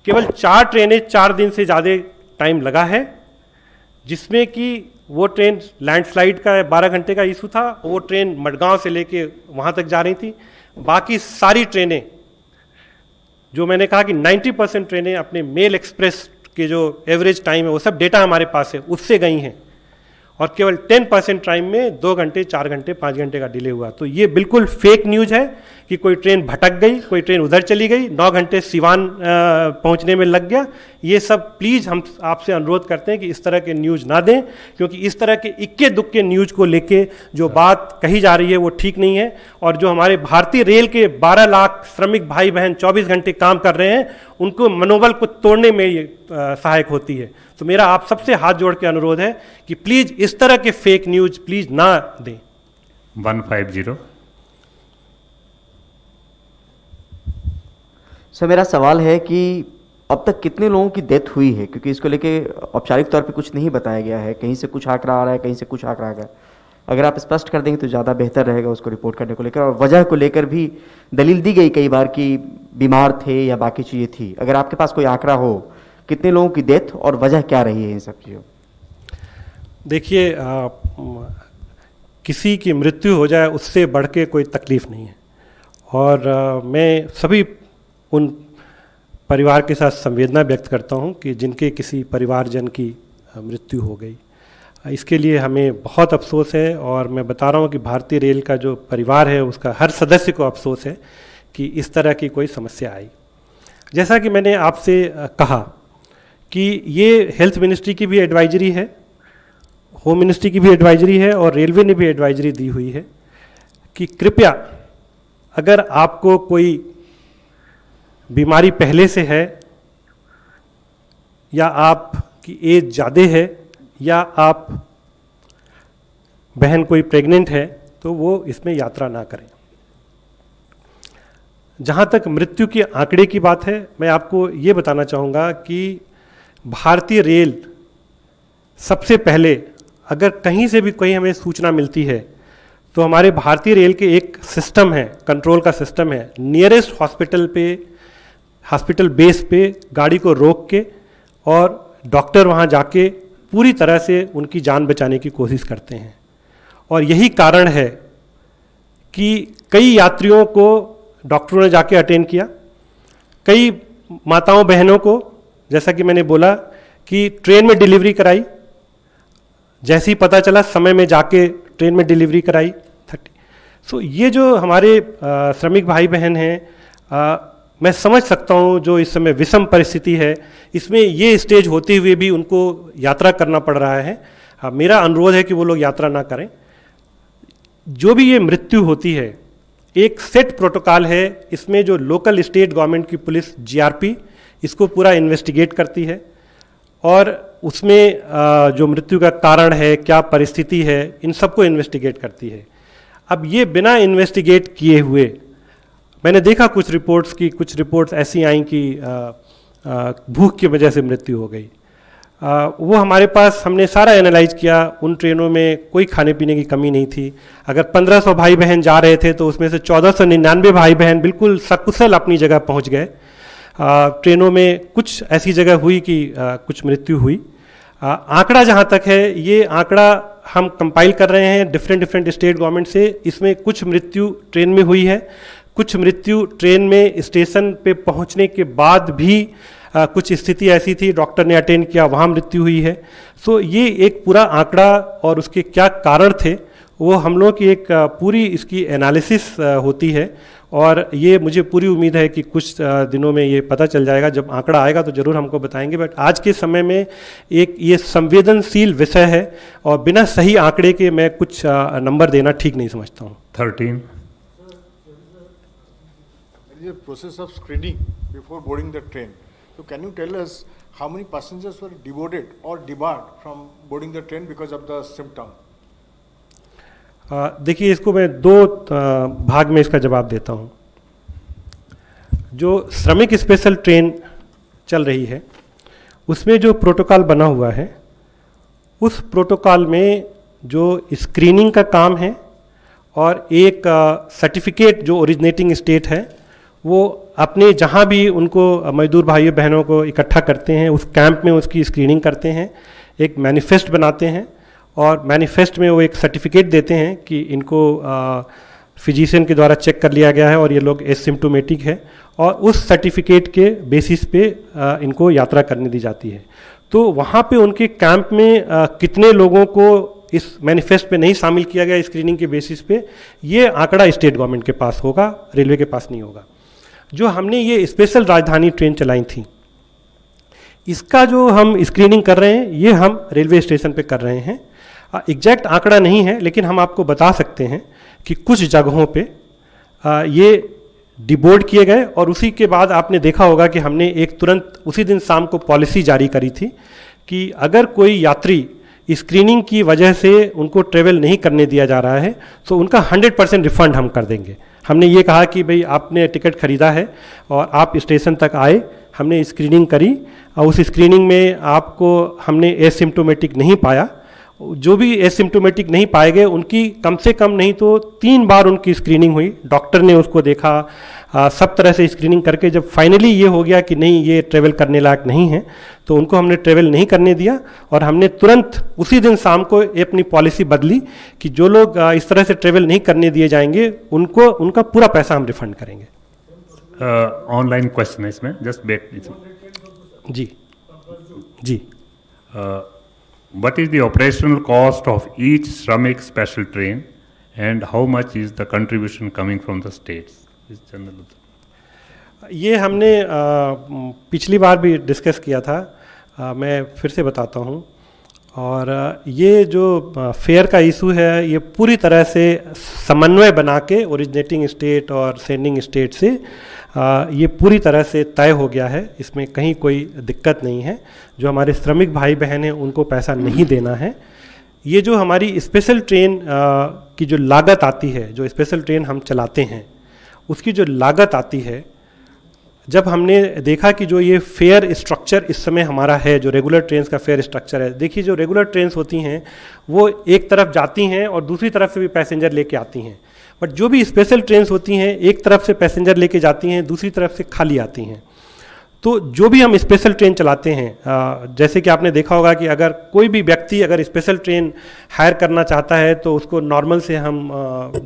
केवल 4 ट्रेनें 4 दिन से ज़्यादा टाइम लगा है, जिसमें कि वो ट्रेन लैंडस्लाइड का 12 घंटे का इशू था। वो ट्रेन मडगांव से लेके वहाँ तक जा रही थी। बाकी सारी ट्रेनें, जो मैंने कहा कि 90% ट्रेनें अपने मेल एक्सप्रेस के जो एवरेज टाइम है, वो सब डेटा हमारे पास है, उससे गई हैं। और केवल 10% टाइम में 2 घंटे, 4 घंटे, 5 घंटे का डिले हुआ। तो ये बिल्कुल फेक न्यूज़ है कि कोई ट्रेन भटक गई, कोई ट्रेन उधर चली गई, 9 घंटे सिवान पहुंचने में लग गया। ये सब प्लीज़ हम आपसे अनुरोध करते हैं कि इस तरह के न्यूज़ ना दें, क्योंकि इस तरह के इक्के दुक्के न्यूज़ को लेके जो बात कही जा रही है वो ठीक नहीं है। और जो हमारे भारतीय रेल के 12 लाख श्रमिक भाई बहन 24 घंटे काम कर रहे हैं, उनको मनोबल को तोड़ने में ये सहायक होती है। तो मेरा आप सबसे हाथ जोड़ के अनुरोध है कि प्लीज़ इस तरह के फेक न्यूज़ प्लीज़ ना दें। 150। सर, मेरा सवाल है कि अब तक कितने लोगों की डेथ हुई है, क्योंकि इसको लेके औपचारिक तौर पे कुछ नहीं बताया गया है। कहीं से कुछ आंकड़ा आ रहा है, कहीं से कुछ आंकड़ा आ रहा है। अगर आप स्पष्ट कर देंगे तो ज़्यादा बेहतर रहेगा उसको रिपोर्ट करने को लेकर। और वजह को लेकर भी दलील दी गई कई बार कि बीमार थे या बाकी चीज़ें थी। अगर आपके पास कोई आंकड़ा हो, कितने लोगों की डेथ और वजह क्या रही है इन सब चीज़ों? देखिए, किसी की मृत्यु हो जाए उससे बढ़ के कोई तकलीफ़ नहीं है। और मैं सभी उन परिवार के साथ संवेदना व्यक्त करता हूं कि जिनके किसी परिवारजन की मृत्यु हो गई। इसके लिए हमें बहुत अफसोस है। और मैं बता रहा हूं कि भारतीय रेल का जो परिवार है उसका हर सदस्य को अफसोस है कि इस तरह की कोई समस्या आई। जैसा कि मैंने आपसे कहा कि ये हेल्थ मिनिस्ट्री की भी एडवाइजरी है, होम मिनिस्ट्री की भी एडवाइजरी है, और रेलवे ने भी एडवाइजरी दी हुई है कि कृपया अगर आपको कोई बीमारी पहले से है, या आपकी एज ज़्यादा है, या आप बहन कोई प्रेग्नेंट है, तो वो इसमें यात्रा ना करें। जहाँ तक मृत्यु के आंकड़े की बात है, मैं आपको ये बताना चाहूँगा कि भारतीय रेल सबसे पहले, अगर कहीं से भी कोई हमें सूचना मिलती है, तो हमारे भारतीय रेल के एक सिस्टम है, कंट्रोल का सिस्टम है। नियरेस्ट हॉस्पिटल बेस पे गाड़ी को रोक के और डॉक्टर वहाँ जाके पूरी तरह से उनकी जान बचाने की कोशिश करते हैं। और यही कारण है कि कई यात्रियों को डॉक्टरों ने जाके अटेंड किया, कई माताओं बहनों को, जैसा कि मैंने बोला, कि ट्रेन में डिलीवरी कराई, जैसे ही पता चला समय में जाके ट्रेन में डिलीवरी कराई 30। सो ये जो हमारे श्रमिक भाई बहन हैं, मैं समझ सकता हूँ जो इस समय विषम परिस्थिति है, इसमें ये स्टेज होते हुए भी उनको यात्रा करना पड़ रहा है। मेरा अनुरोध है कि वो लोग यात्रा ना करें। जो भी ये मृत्यु होती है, एक सेट प्रोटोकॉल है, इसमें जो लोकल स्टेट गवर्नमेंट की पुलिस जीआरपी इसको पूरा इन्वेस्टिगेट करती है, और उसमें जो मृत्यु का कारण है, क्या परिस्थिति है, इन सबको इन्वेस्टिगेट करती है। अब ये बिना इन्वेस्टिगेट किए हुए, मैंने देखा कुछ रिपोर्ट्स ऐसी आई कि भूख की वजह से मृत्यु हो गई। वो हमारे पास हमने सारा एनालाइज किया, उन ट्रेनों में कोई खाने पीने की कमी नहीं थी। अगर 1500 भाई बहन जा रहे थे तो उसमें से 1499 भाई बहन बिल्कुल सकुशल अपनी जगह पहुंच गए। ट्रेनों में कुछ ऐसी जगह हुई कि कुछ मृत्यु हुई। आंकड़ा जहाँ तक है, ये आंकड़ा हम कंपाइल कर रहे हैं डिफरेंट स्टेट गवर्नमेंट से। इसमें कुछ मृत्यु ट्रेन में हुई है, कुछ मृत्यु ट्रेन में स्टेशन पे पहुंचने के बाद भी कुछ स्थिति ऐसी थी डॉक्टर ने अटेंड किया, वहाँ मृत्यु हुई है। सो ये एक पूरा आंकड़ा और उसके क्या कारण थे वो हम लोगों की एक पूरी इसकी एनालिसिस होती है, और ये मुझे पूरी उम्मीद है कि कुछ दिनों में ये पता चल जाएगा। जब आंकड़ा आएगा तो ज़रूर हमको बताएंगे, बट आज के समय में एक ये संवेदनशील विषय है और बिना सही आंकड़े के मैं कुछ नंबर देना ठीक नहीं समझता हूँ। 13. There is a process of screening before boarding the train. So can you tell us how many passengers were deported or debarred from boarding the train because of the symptom? देखिए, इसको मैं दो भाग में इसका जवाब देता हूँ। जो श्रमिक स्पेशल ट्रेन चल रही है उसमें जो प्रोटोकॉल बना हुआ है, उस प्रोटोकॉल में जो स्क्रीनिंग का काम है और एक सर्टिफिकेट जो ओरिजिनेटिंग स्टेट है वो अपने जहाँ भी उनको मजदूर भाइयों बहनों को इकट्ठा करते हैं उस कैंप में उसकी स्क्रीनिंग करते हैं, एक मैनिफेस्ट बनाते हैं और मैनिफेस्ट में वो एक सर्टिफिकेट देते हैं कि इनको फिजिशियन के द्वारा चेक कर लिया गया है और ये लोग एसिम्प्टोमेटिक है, और उस सर्टिफिकेट के बेसिस पे इनको यात्रा करने दी जाती है। तो वहाँ पे उनके कैंप में कितने लोगों को इस मैनिफेस्ट में नहीं शामिल किया गया स्क्रीनिंग के बेसिस पे, ये आंकड़ा स्टेट गवर्नमेंट के पास होगा, रेलवे के पास नहीं होगा। जो हमने ये स्पेशल राजधानी ट्रेन चलाई थी, इसका जो हम स्क्रीनिंग कर रहे हैं ये हम रेलवे स्टेशन पे कर रहे हैं। एग्जैक्ट आंकड़ा नहीं है, लेकिन हम आपको बता सकते हैं कि कुछ जगहों पे ये डिबोर्ड किए गए, और उसी के बाद आपने देखा होगा कि हमने एक तुरंत उसी दिन शाम को पॉलिसी जारी करी थी कि अगर कोई यात्री स्क्रीनिंग की वजह से उनको ट्रेवल नहीं करने दिया जा रहा है तो उनका 100% रिफंड हम कर देंगे। हमने ये कहा कि भाई आपने टिकट खरीदा है और आप स्टेशन तक आए, हमने स्क्रीनिंग करी और उस स्क्रीनिंग में आपको हमने एसिम्प्टोमेटिक नहीं पाया। जो भी एसिम्प्टोमेटिक नहीं पाए गए उनकी कम से कम नहीं तो 3 बार उनकी स्क्रीनिंग हुई, डॉक्टर ने उसको देखा, सब तरह से स्क्रीनिंग करके जब फाइनली ये हो गया कि नहीं ये ट्रेवल करने लायक नहीं है तो उनको हमने ट्रेवल नहीं करने दिया, और हमने तुरंत उसी दिन शाम को अपनी पॉलिसी बदली कि जो लोग इस तरह से ट्रेवल नहीं करने दिए जाएंगे उनको उनका पूरा पैसा हम रिफंड करेंगे। ऑनलाइन क्वेश्चन है इसमें, जस्ट वेट। जी what is the operational cost of each Shramik special train and how much is the contribution coming from the states? ये हमने पिछली बार भी डिस्कस किया था, मैं फिर से बताता हूँ। और ये जो फेयर का इशू है ये पूरी तरह से समन्वय बना के ओरिजिनेटिंग स्टेट और सेंडिंग स्टेट से ये पूरी तरह से तय हो गया है, इसमें कहीं कोई दिक्कत नहीं है। जो हमारे श्रमिक भाई बहन हैं उनको पैसा नहीं देना है। ये जो हमारी स्पेशल ट्रेन की जो लागत आती है, जो स्पेशल ट्रेन हम चलाते हैं उसकी जो लागत आती है, जब हमने देखा कि जो ये फेयर स्ट्रक्चर इस समय हमारा है, जो रेगुलर ट्रेन्स का फेयर स्ट्रक्चर है, देखिए जो रेगुलर ट्रेन्स होती हैं वो एक तरफ जाती हैं और दूसरी तरफ से भी पैसेंजर लेके आती हैं, बट जो भी स्पेशल ट्रेन्स होती हैं एक तरफ से पैसेंजर लेके जाती हैं, दूसरी तरफ से खाली आती हैं। तो जो भी हम स्पेशल ट्रेन चलाते हैं, जैसे कि आपने देखा होगा कि अगर कोई भी व्यक्ति अगर स्पेशल ट्रेन हायर करना चाहता है तो उसको नॉर्मल से हम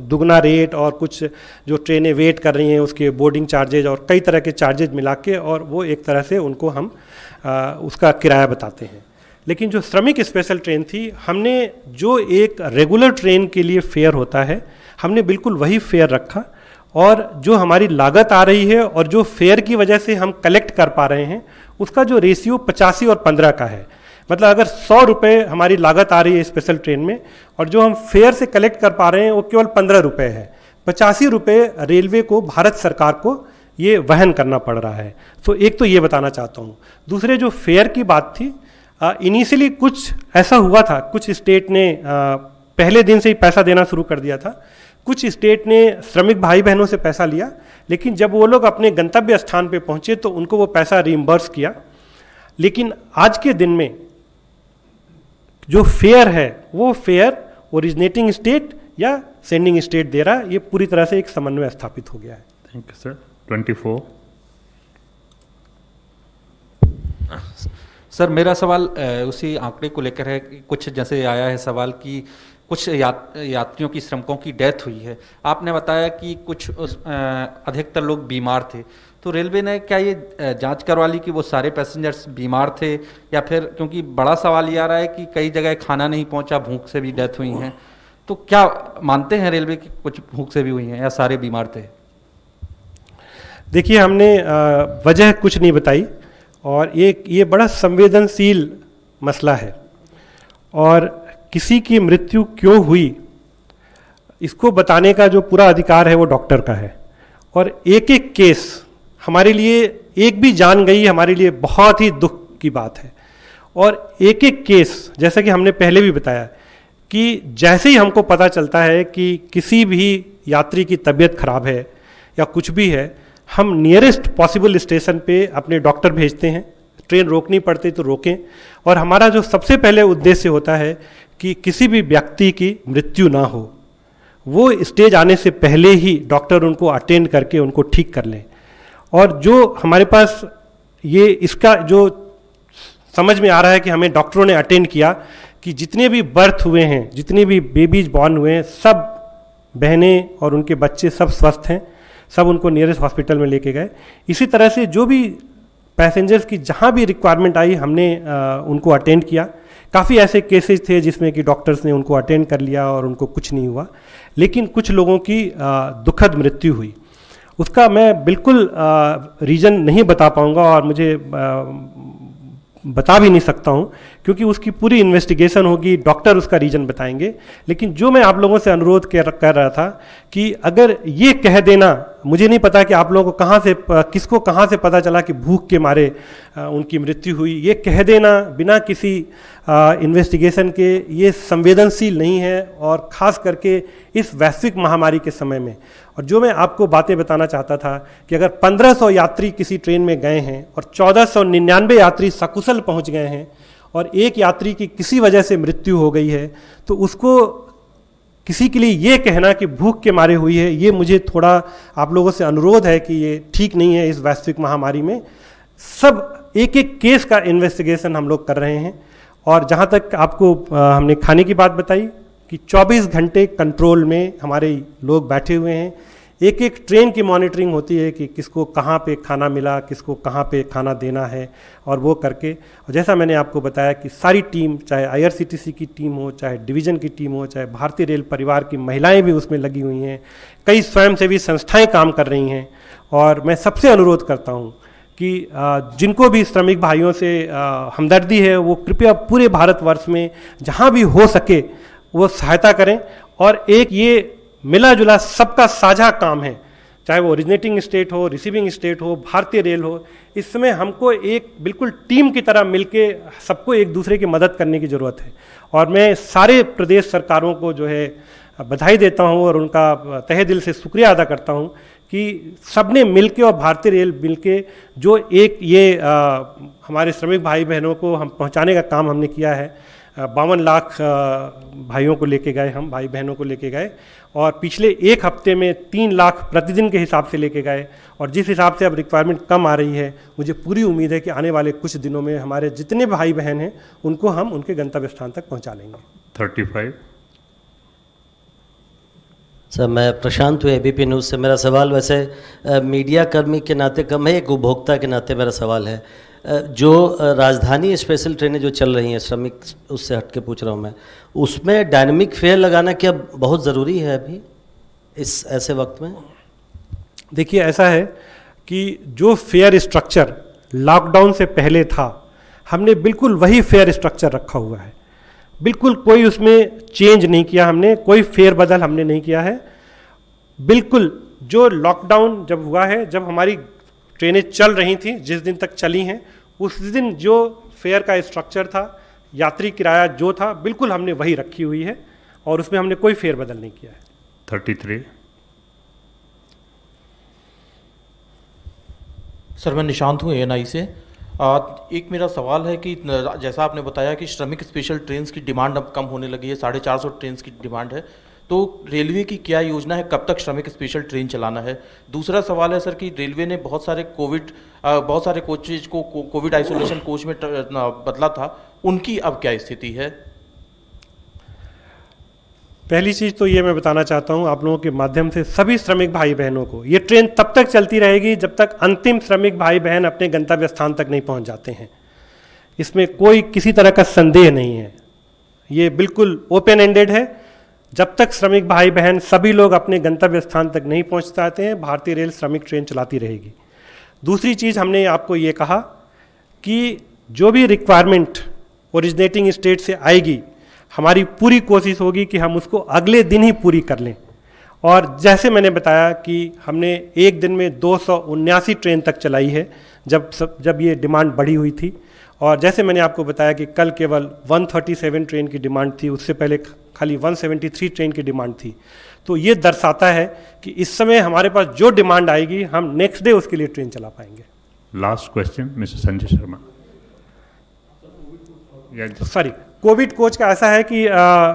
दुगना रेट और कुछ जो ट्रेनें वेट कर रही हैं उसके बोर्डिंग चार्जेज और कई तरह के चार्जेज मिला के और वो एक तरह से उनको हम उसका किराया बताते हैं। लेकिन जो श्रमिक स्पेशल ट्रेन थी, हमने जो एक रेगुलर ट्रेन के लिए फेयर होता है हमने बिल्कुल वही फेयर रखा, और जो हमारी लागत आ रही है और जो फेयर की वजह से हम कलेक्ट कर पा रहे हैं उसका जो रेशियो 85 और 15 का है। मतलब अगर 100 रुपये हमारी लागत आ रही है स्पेशल ट्रेन में और जो हम फेयर से कलेक्ट कर पा रहे हैं वो केवल 15 रुपये है, 85 रुपये रेलवे को, भारत सरकार को ये वहन करना पड़ रहा है। तो एक तो ये बताना चाहता हूँ। दूसरे जो फेयर की बात थी, इनिशियली कुछ ऐसा हुआ था, कुछ स्टेट ने पहले दिन से ही पैसा देना शुरू कर दिया था, कुछ स्टेट ने श्रमिक भाई बहनों से पैसा लिया, लेकिन जब वो लोग अपने गंतव्य स्थान पे पहुंचे तो उनको वो पैसा रीइंबर्स किया। लेकिन आज के दिन में जो फेयर है वो फेयर ओरिजिनेटिंग स्टेट या सेंडिंग स्टेट दे रहा है, ये पूरी तरह से एक समन्वय स्थापित हो गया है। Thank you sir. 24। सर मेरा सवाल उसी आंकड़े को लेकर है कि कुछ जैसे आया है सवाल कि कुछ यात्रियों की श्रमिकों की डेथ हुई है। आपने बताया कि कुछ अधिकतर लोग बीमार थे, तो रेलवे ने क्या ये जांच करवा ली कि वो सारे पैसेंजर्स बीमार थे, या फिर क्योंकि बड़ा सवाल ये आ रहा है कि कई जगह खाना नहीं पहुंचा, भूख से भी डेथ हुई हैं, तो क्या मानते हैं रेलवे की कुछ भूख से भी हुई हैं या सारे बीमार थे? देखिए, हमने वजह कुछ नहीं बताई और ये बड़ा संवेदनशील मसला है और किसी की मृत्यु क्यों हुई इसको बताने का जो पूरा अधिकार है वो डॉक्टर का है। और एक एक केस हमारे लिए, एक भी जान गई हमारे लिए बहुत ही दुख की बात है। और एक एक केस, जैसा कि हमने पहले भी बताया कि जैसे ही हमको पता चलता है कि किसी भी यात्री की तबीयत खराब है या कुछ भी है, हम नियरेस्ट पॉसिबल स्टेशन पे अपने डॉक्टर भेजते हैं। ट्रेन रोकनी पड़ती तो रोकें, और हमारा जो सबसे पहले उद्देश्य होता है कि किसी भी व्यक्ति की मृत्यु ना हो, वो स्टेज आने से पहले ही डॉक्टर उनको अटेंड करके उनको ठीक कर लें। और जो हमारे पास ये इसका जो समझ में आ रहा है कि हमें डॉक्टरों ने अटेंड किया कि जितने भी बर्थ हुए हैं, जितने भी बेबीज बॉर्न हुए हैं, सब बहनें और उनके बच्चे सब स्वस्थ हैं, सब उनको नियरेस्ट हॉस्पिटल में लेके गए। इसी तरह से जो भी पैसेंजर्स की जहाँ भी रिक्वायरमेंट आई हमने उनको अटेंड किया। काफ़ी ऐसे केसेस थे जिसमें कि डॉक्टर्स ने उनको अटेंड कर लिया और उनको कुछ नहीं हुआ, लेकिन कुछ लोगों की दुखद मृत्यु हुई। उसका मैं बिल्कुल रीज़न नहीं बता पाऊँगा और मुझे बता भी नहीं सकता हूँ, क्योंकि उसकी पूरी इन्वेस्टिगेशन होगी, डॉक्टर उसका रीज़न बताएंगे। लेकिन जो मैं आप लोगों से अनुरोध कर रहा था कि अगर ये कह देना, मुझे नहीं पता कि आप लोगों को कहाँ से, किसको कहाँ से पता चला कि भूख के मारे उनकी मृत्यु हुई, ये कह देना बिना किसी इन्वेस्टिगेशन के, ये संवेदनशील नहीं है, और ख़ास करके इस वैश्विक महामारी के समय में। और जो मैं आपको बातें बताना चाहता था कि अगर 1500 यात्री किसी ट्रेन में गए हैं और 1499 यात्री सकुशल पहुंच गए हैं और एक यात्री की किसी वजह से मृत्यु हो गई है, तो उसको किसी के लिए ये कहना कि भूख के मारे हुई है, ये मुझे थोड़ा आप लोगों से अनुरोध है कि ये ठीक नहीं है। इस वैश्विक महामारी में सब एक एक केस का इन्वेस्टिगेशन हम लोग कर रहे हैं। और जहाँ तक आपको हमने खाने की बात बताई कि 24 घंटे कंट्रोल में हमारे लोग बैठे हुए हैं। एक एक ट्रेन की मॉनिटरिंग होती है कि किसको कहाँ पे खाना मिला, किसको कहाँ पे खाना देना है, और वो करके, और जैसा मैंने आपको बताया कि सारी टीम, चाहे IRCTC की टीम हो, चाहे डिवीज़न की टीम हो, चाहे भारतीय रेल परिवार की महिलाएं भी उसमें लगी हुई हैं, कई स्वयंसेवी संस्थाएं काम कर रही हैं। और मैं सबसे अनुरोध करता हूँ कि जिनको भी श्रमिक भाइयों से हमदर्दी है, वो कृपया पूरे भारतवर्ष में जहाँ भी हो सके वो सहायता करें। और एक ये मिला जुला सबका साझा काम है, चाहे वो ओरिजिनेटिंग स्टेट हो, रिसीविंग स्टेट हो, भारतीय रेल हो। इस समय हमको एक बिल्कुल टीम की तरह मिलके सबको एक दूसरे की मदद करने की ज़रूरत है। और मैं सारे प्रदेश सरकारों को जो है बधाई देता हूँ और उनका तहे दिल से शुक्रिया अदा करता हूँ कि सबने मिलके और भारतीय रेल मिलके जो एक ये हमारे श्रमिक भाई बहनों को हम पहुँचाने का काम हमने किया है। 52 लाख भाइयों को लेके गए, हम भाई बहनों को लेके गए, और पिछले एक हफ्ते में 3 लाख प्रतिदिन के हिसाब से लेके गए। और जिस हिसाब से अब रिक्वायरमेंट कम आ रही है, मुझे पूरी उम्मीद है कि आने वाले कुछ दिनों में हमारे जितने भाई बहन हैं उनको हम उनके गंतव्य स्थान तक पहुंचा लेंगे। 35। सर, मैं प्रशांत हूँ ABP न्यूज़ से। मेरा सवाल वैसे मीडिया कर्मी के नाते कम है, एक उपभोक्ता के नाते मेरा सवाल है। जो राजधानी स्पेशल ट्रेनें जो चल रही हैं, श्रमिक उससे हट के पूछ रहा हूँ मैं, उसमें डायनेमिक फेयर लगाना क्या बहुत ज़रूरी है अभी इस ऐसे वक्त में? देखिए, ऐसा है कि जो फेयर स्ट्रक्चर लॉकडाउन से पहले था, हमने बिल्कुल वही फेयर स्ट्रक्चर रखा हुआ है। बिल्कुल कोई उसमें चेंज नहीं किया हमने, कोई फेर बदल हमने नहीं किया है। बिल्कुल जो लॉकडाउन जब हुआ है, जब हमारी ट्रेनें चल रही थी, जिस दिन तक चली हैं, उस दिन जो फेयर का स्ट्रक्चर था, यात्री किराया जो था, बिल्कुल हमने वही रखी हुई है और उसमें हमने कोई फेर बदल नहीं किया है। 33। सर, मैं निशांत हूँ ANI से। एक मेरा सवाल है कि जैसा आपने बताया कि श्रमिक स्पेशल ट्रेन की डिमांड अब कम होने लगी है, 450 ट्रेन की डिमांड है, तो रेलवे की क्या योजना है, कब तक श्रमिक स्पेशल ट्रेन चलाना है? दूसरा सवाल है सर कि रेलवे ने बहुत सारे कोचेज को कोविड आइसोलेशन कोच में बदला था, उनकी अब क्या स्थिति है? पहली चीज़ तो ये मैं बताना चाहता हूँ आप लोगों के माध्यम से सभी श्रमिक भाई बहनों को, ये ट्रेन तब तक चलती रहेगी जब तक अंतिम श्रमिक भाई बहन अपने गंतव्य स्थान तक नहीं पहुँच जाते हैं। इसमें कोई किसी तरह का संदेह नहीं है, ये बिल्कुल ओपन एंडेड है। जब तक श्रमिक भाई बहन सभी लोग अपने गंतव्य स्थान तक नहीं पहुँच पाते हैं, भारतीय रेल श्रमिक ट्रेन चलाती रहेगी। दूसरी चीज़ हमने आपको ये कहा कि जो भी रिक्वायरमेंट ओरिजिनेटिंग स्टेट से आएगी, हमारी पूरी कोशिश होगी कि हम उसको अगले दिन ही पूरी कर लें। और जैसे मैंने बताया कि हमने एक दिन में 279 ट्रेन तक चलाई है जब ये डिमांड बढ़ी हुई थी। और जैसे मैंने आपको बताया कि कल केवल 137 ट्रेन की डिमांड थी, उससे पहले खाली 173 ट्रेन की डिमांड थी। तो ये दर्शाता है कि इस समय हमारे पास जो डिमांड आएगी हम नेक्स्ट डे उसके लिए ट्रेन चला पाएंगे। Last question mister Sanjay Sharma. Sorry, Covid coach का ऐसा है कि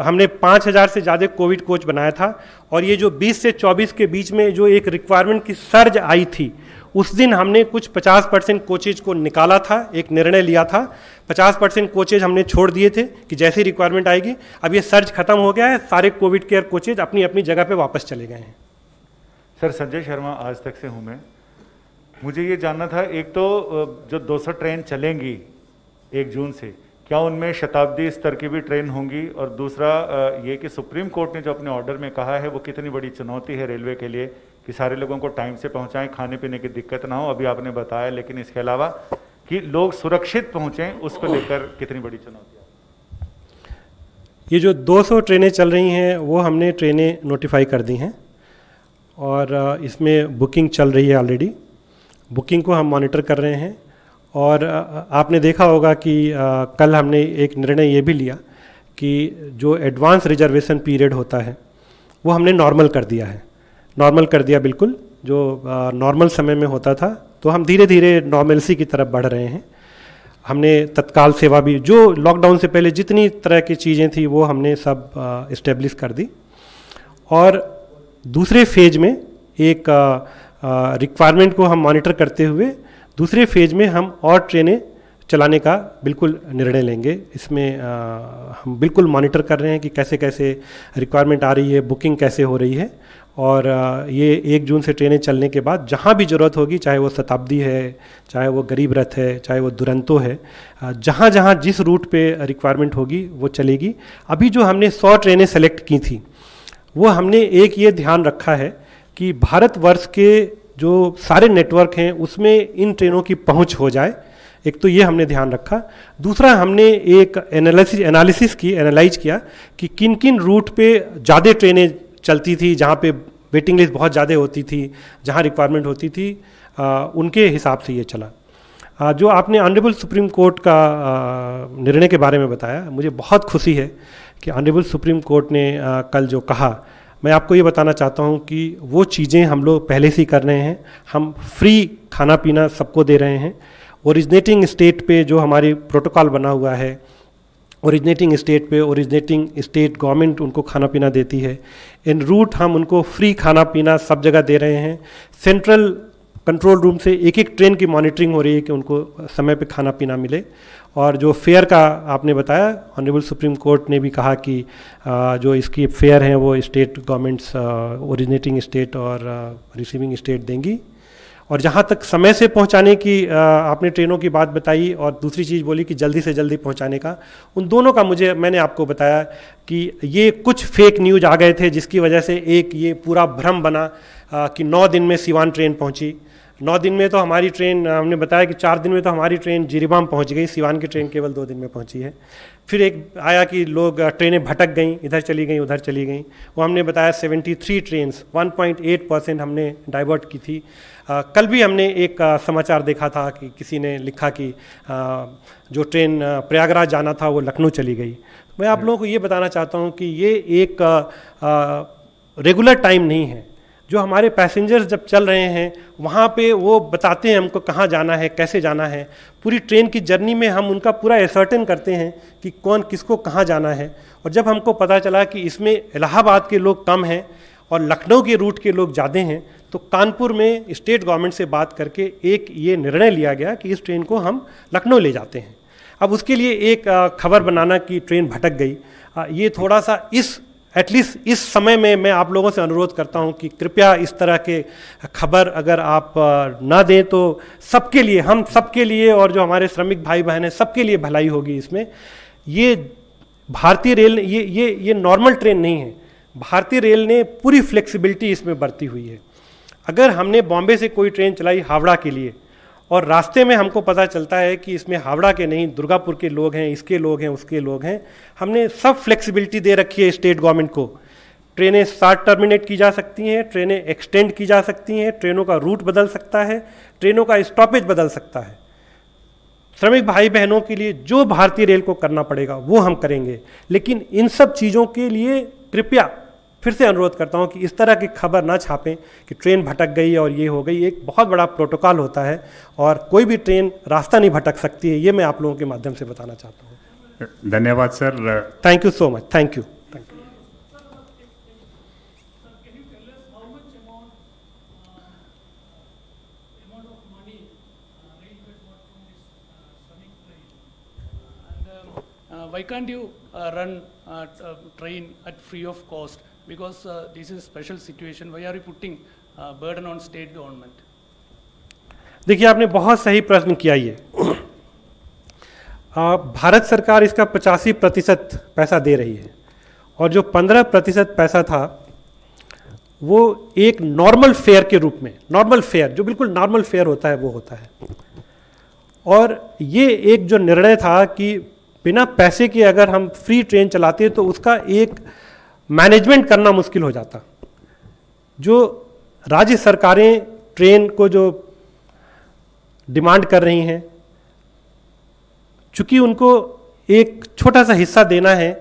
हमने 5000 से ज़्यादा कोविड कोच बनाया था, और ये जो 20 से 24 के बीच में जो एक रिक्वायरमेंट की सर्ज आई थी, उस दिन हमने कुछ 50% कोचेज को निकाला था, एक निर्णय लिया था। 50% कोचेज हमने छोड़ दिए थे कि जैसी रिक्वायरमेंट आएगी। अब ये सर्ज खत्म हो गया है, सारे कोविड केयर कोचेज अपनी अपनी जगह पे वापस चले गए हैं। सर, संजय शर्मा आज तक से हूँ मैं। मुझे ये जानना था, एक तो जो 200 ट्रेन चलेंगी 1 जून से, क्या उनमें शताब्दी स्तर की भी ट्रेन होंगी? और दूसरा ये कि सुप्रीम कोर्ट ने जो अपने ऑर्डर में कहा है वो कितनी बड़ी चुनौती है रेलवे के लिए कि सारे लोगों को टाइम से पहुंचाएं, खाने पीने की दिक्कत ना हो, अभी आपने बताया, लेकिन इसके अलावा कि लोग सुरक्षित पहुंचें, उसको लेकर कितनी बड़ी चुनौती है? ये जो 200 ट्रेनें चल रही हैं वो हमने ट्रेनें नोटिफाई कर दी हैं, और इसमें बुकिंग चल रही है ऑलरेडी। बुकिंग को हम मॉनिटर कर रहे हैं। और आपने देखा होगा कि कल हमने एक निर्णय ये भी लिया कि जो एडवांस रिजर्वेशन पीरियड होता है वो हमने नॉर्मल कर दिया है। नॉर्मल कर दिया बिल्कुल, जो नॉर्मल समय में होता था, तो हम धीरे धीरे नॉर्मलसी की तरफ बढ़ रहे हैं। हमने तत्काल सेवा भी, जो लॉकडाउन से पहले जितनी तरह की चीज़ें थी वो हमने सब इस्टेब्लिश कर दी। और दूसरे फेज में एक रिक्वायरमेंट को हम मॉनिटर करते हुए दूसरे फेज में हम और ट्रेनें चलाने का बिल्कुल निर्णय लेंगे। इसमें हम बिल्कुल मॉनिटर कर रहे हैं कि कैसे कैसे रिक्वायरमेंट आ रही है, बुकिंग कैसे हो रही है। और ये 1 जून से ट्रेनें चलने के बाद जहाँ भी ज़रूरत होगी, चाहे वो शताब्दी है, चाहे वो गरीब रथ है, चाहे वो दुरंतो है, जहाँ जहाँ जिस रूट पे रिक्वायरमेंट होगी वो चलेगी। अभी जो हमने 100 ट्रेनें सेलेक्ट की थी, वो हमने एक ये ध्यान रखा है कि भारतवर्ष के जो सारे नेटवर्क हैं उसमें इन ट्रेनों की पहुंच हो जाए। एक तो ये हमने ध्यान रखा। दूसरा, हमने एक एनालिसिस की, एनालाइज किया कि किन किन रूट पे ज़्यादा ट्रेनें चलती थी, जहाँ पे वेटिंग लिस्ट बहुत ज़्यादा होती थी, जहाँ रिक्वायरमेंट होती थी, उनके हिसाब से ये चला। जो आपने ऑनरेबल सुप्रीम कोर्ट का निर्णय के बारे में बताया, मुझे बहुत खुशी है कि ऑनरेबल सुप्रीम कोर्ट ने कल जो कहा, मैं आपको ये बताना चाहता हूँ कि वो चीज़ें हम लोग पहले से ही कर रहे हैं। हम फ्री खाना पीना सबको दे रहे हैं। ओरिजिनेटिंग स्टेट पे जो हमारी प्रोटोकॉल बना हुआ है, ओरिजिनेटिंग स्टेट पे ओरिजिनेटिंग स्टेट गवर्नमेंट उनको खाना पीना देती है। इन रूट हम उनको फ्री खाना पीना सब जगह दे रहे हैं। सेंट्रल कंट्रोल रूम से एक एक ट्रेन की मॉनिटरिंग हो रही है कि उनको समय पे खाना पीना मिले। और जो फेयर का आपने बताया, ऑनरेबल सुप्रीम कोर्ट ने भी कहा कि जो इसकी फेयर हैं वो स्टेट गवर्नमेंट्स, ओरिजिनेटिंग स्टेट और रिसीविंग स्टेट देंगी। और जहाँ तक समय से पहुँचाने की आपने ट्रेनों की बात बताई, और दूसरी चीज़ बोली कि जल्दी से जल्दी पहुँचाने का, उन दोनों का मैंने आपको बताया कि ये कुछ फेक न्यूज आ गए थे जिसकी वजह से एक ये पूरा भ्रम बना कि 9 दिन में सिवान ट्रेन पहुँची। 9 दिन में तो हमारी ट्रेन, हमने बताया कि 4 दिन में तो हमारी ट्रेन जिरीबाम पहुंच गई, सिवान की ट्रेन केवल 2 दिन में पहुंची है। फिर एक आया कि लोग ट्रेनें भटक गईं, इधर चली गईं, उधर चली गईं। वो हमने बताया 73 ट्रेन 1.8% हमने डाइवर्ट की थी। कल भी हमने एक समाचार देखा था कि किसी ने लिखा कि जो ट्रेन प्रयागराज जाना था वो लखनऊ चली गई। मैं आप लोगों को ये बताना चाहता हूँ कि ये एक रेगुलर टाइम नहीं है। जो हमारे पैसेंजर्स जब चल रहे हैं वहाँ पे वो बताते हैं हमको कहाँ जाना है, कैसे जाना है। पूरी ट्रेन की जर्नी में हम उनका पूरा एसर्टेन करते हैं कि कौन किसको कहाँ जाना है। और जब हमको पता चला कि इसमें इलाहाबाद के लोग कम हैं और लखनऊ के रूट के लोग ज़्यादा हैं, तो कानपुर में स्टेट गवर्नमेंट से बात करके एक ये निर्णय लिया गया कि इस ट्रेन को हम लखनऊ ले जाते हैं। अब उसके लिए एक खबर बनाना कि ट्रेन भटक गई, ये थोड़ा सा एटलीस्ट इस समय में मैं आप लोगों से अनुरोध करता हूं कि कृपया इस तरह के खबर अगर आप ना दें तो सबके लिए, हम सबके लिए और जो हमारे श्रमिक भाई बहन हैं सबके लिए भलाई होगी इसमें। ये भारतीय रेल ये नॉर्मल ट्रेन नहीं है। भारतीय रेल ने पूरी फ्लेक्सिबिलिटी इसमें बरती हुई है। अगर हमने बॉम्बे से कोई ट्रेन चलाई हावड़ा के लिए और रास्ते में हमको पता चलता है कि इसमें हावड़ा के नहीं, दुर्गापुर के लोग हैं, इसके लोग हैं, उसके लोग हैं, हमने सब फ्लेक्सिबिलिटी दे रखी है स्टेट गवर्नमेंट को। ट्रेनें शॉर्ट टर्मिनेट की जा सकती हैं, ट्रेनें एक्सटेंड की जा सकती हैं, ट्रेनों का रूट बदल सकता है, ट्रेनों का स्टॉपेज बदल सकता है। श्रमिक भाई बहनों के लिए जो भारतीय रेल को करना पड़ेगा वो हम करेंगे, लेकिन इन सब चीज़ों के लिए कृपया फिर से अनुरोध करता हूं कि इस तरह की खबर ना छापें कि ट्रेन भटक गई और ये हो गई। एक बहुत बड़ा प्रोटोकॉल होता है और कोई भी ट्रेन रास्ता नहीं भटक सकती है, ये मैं आप लोगों के माध्यम से बताना चाहता हूँ। धन्यवाद sir. Thank you so much. Thank you. Why can't you run train at free of cost? Because this is a special situation. Why are you putting burden on state government? देखिए, आपने बहुत सही प्रश्न किया। ये भारत सरकार इसका 85% पैसा दे रही है और जो 15% पैसा था वो एक नॉर्मल फेयर के रूप में, नॉर्मल फेयर जो बिल्कुल नॉर्मल फेयर होता है वो होता है। और ये एक जो निर्णय था कि बिना पैसे के अगर हम फ्री ट्रेन चलाते तो उसका एक मैनेजमेंट करना मुश्किल हो जाता। जो राज्य सरकारें ट्रेन को जो डिमांड कर रही हैं, चूंकि उनको एक छोटा सा हिस्सा देना है,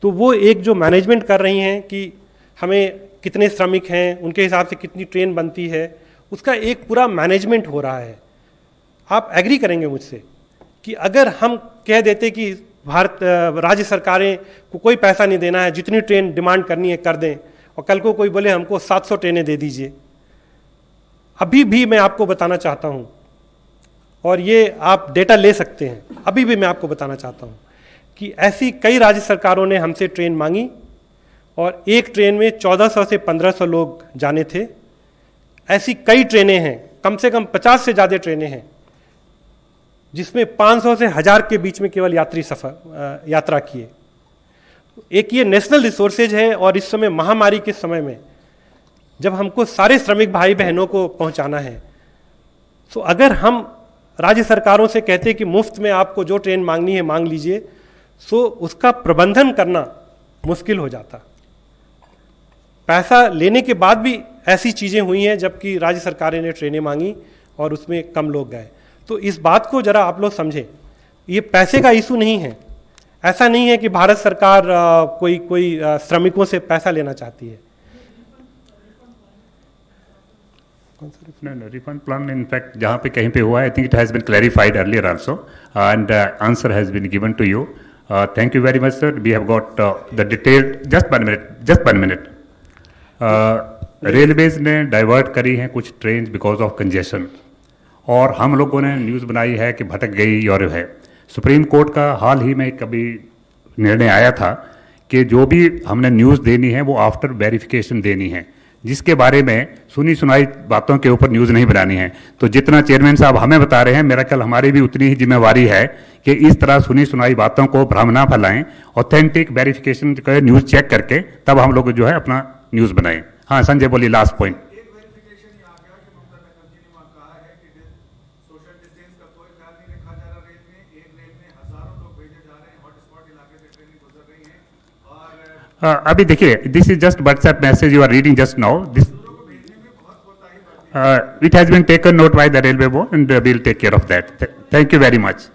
तो वो एक जो मैनेजमेंट कर रही हैं कि हमें कितने श्रमिक हैं, उनके हिसाब से कितनी ट्रेन बनती है, उसका एक पूरा मैनेजमेंट हो रहा है। आप एग्री करेंगे मुझसे कि अगर हम कह देते कि राज्य सरकारें को कोई पैसा नहीं देना है, जितनी ट्रेन डिमांड करनी है कर दें, और कल को कोई बोले हमको 700 ट्रेनें दे दीजिए, अभी भी मैं आपको बताना चाहता हूं, और ये आप डेटा ले सकते हैं, अभी भी मैं आपको बताना चाहता हूं कि ऐसी कई राज्य सरकारों ने हमसे ट्रेन मांगी और एक ट्रेन में 1400 से 1500 लोग जाने थे। ऐसी कई ट्रेनें हैं, कम से कम 50 से ज़्यादा ट्रेनें हैं जिसमें 500 से 1000 के बीच में केवल यात्रा किए। एक ये नेशनल रिसोर्सेज है और इस समय महामारी के समय में जब हमको सारे श्रमिक भाई बहनों को पहुंचाना है, तो अगर हम राज्य सरकारों से कहते कि मुफ्त में आपको जो ट्रेन मांगनी है मांग लीजिए, तो उसका प्रबंधन करना मुश्किल हो जाता। पैसा लेने के बाद भी ऐसी चीज़ें हुई हैं जबकि राज्य सरकारें ने ट्रेनें मांगी और उसमें कम लोग गए। तो इस बात को जरा आप लोग समझें, ये पैसे का इशू नहीं है। ऐसा नहीं है कि भारत सरकार कोई श्रमिकों से पैसा लेना चाहती है। रिफंड प्लान इनफैक्ट जहाँ पे कहीं पे हुआ, I think it has been clarified earlier also and answer has been given to you. Thank you very much sir. We have got the detail. Just one minute. Railways ने divert करी हैं कुछ train because of congestion, और हम लोगों ने news बनाई है कि भटक गई और है। सुप्रीम कोर्ट का हाल ही में कभी निर्णय आया था कि जो भी हमने न्यूज़ देनी है वो आफ्टर वेरिफिकेशन देनी है, जिसके बारे में सुनी सुनाई बातों के ऊपर न्यूज़ नहीं बनानी है। तो जितना चेयरमैन साहब हमें बता रहे हैं, मेरा ख्याल हमारी भी उतनी ही जिम्मेवारी है कि इस तरह सुनी सुनाई बातों को भ्रम ना फैलाएं, ऑथेंटिक वेरिफिकेशन का न्यूज़ चेक करके तब हम लोग जो है अपना न्यूज़ बनाएं। हाँ संजय बोलिए, लास्ट पॉइंट। अभी देखिए, this is just WhatsApp message you are reading just now. This it has been taken note by the railway board and we will take care of that. Thank you very much.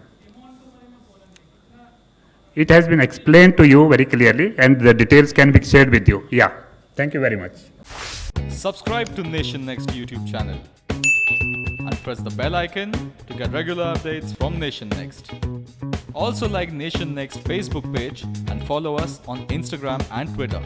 It has been explained to you very clearly and the details can be shared with you. Yeah, thank you very much. Subscribe to Nation Next YouTube channel and press the bell icon to get regular updates from Nation Next. Also like Nation Next Facebook page and follow us on Instagram and Twitter.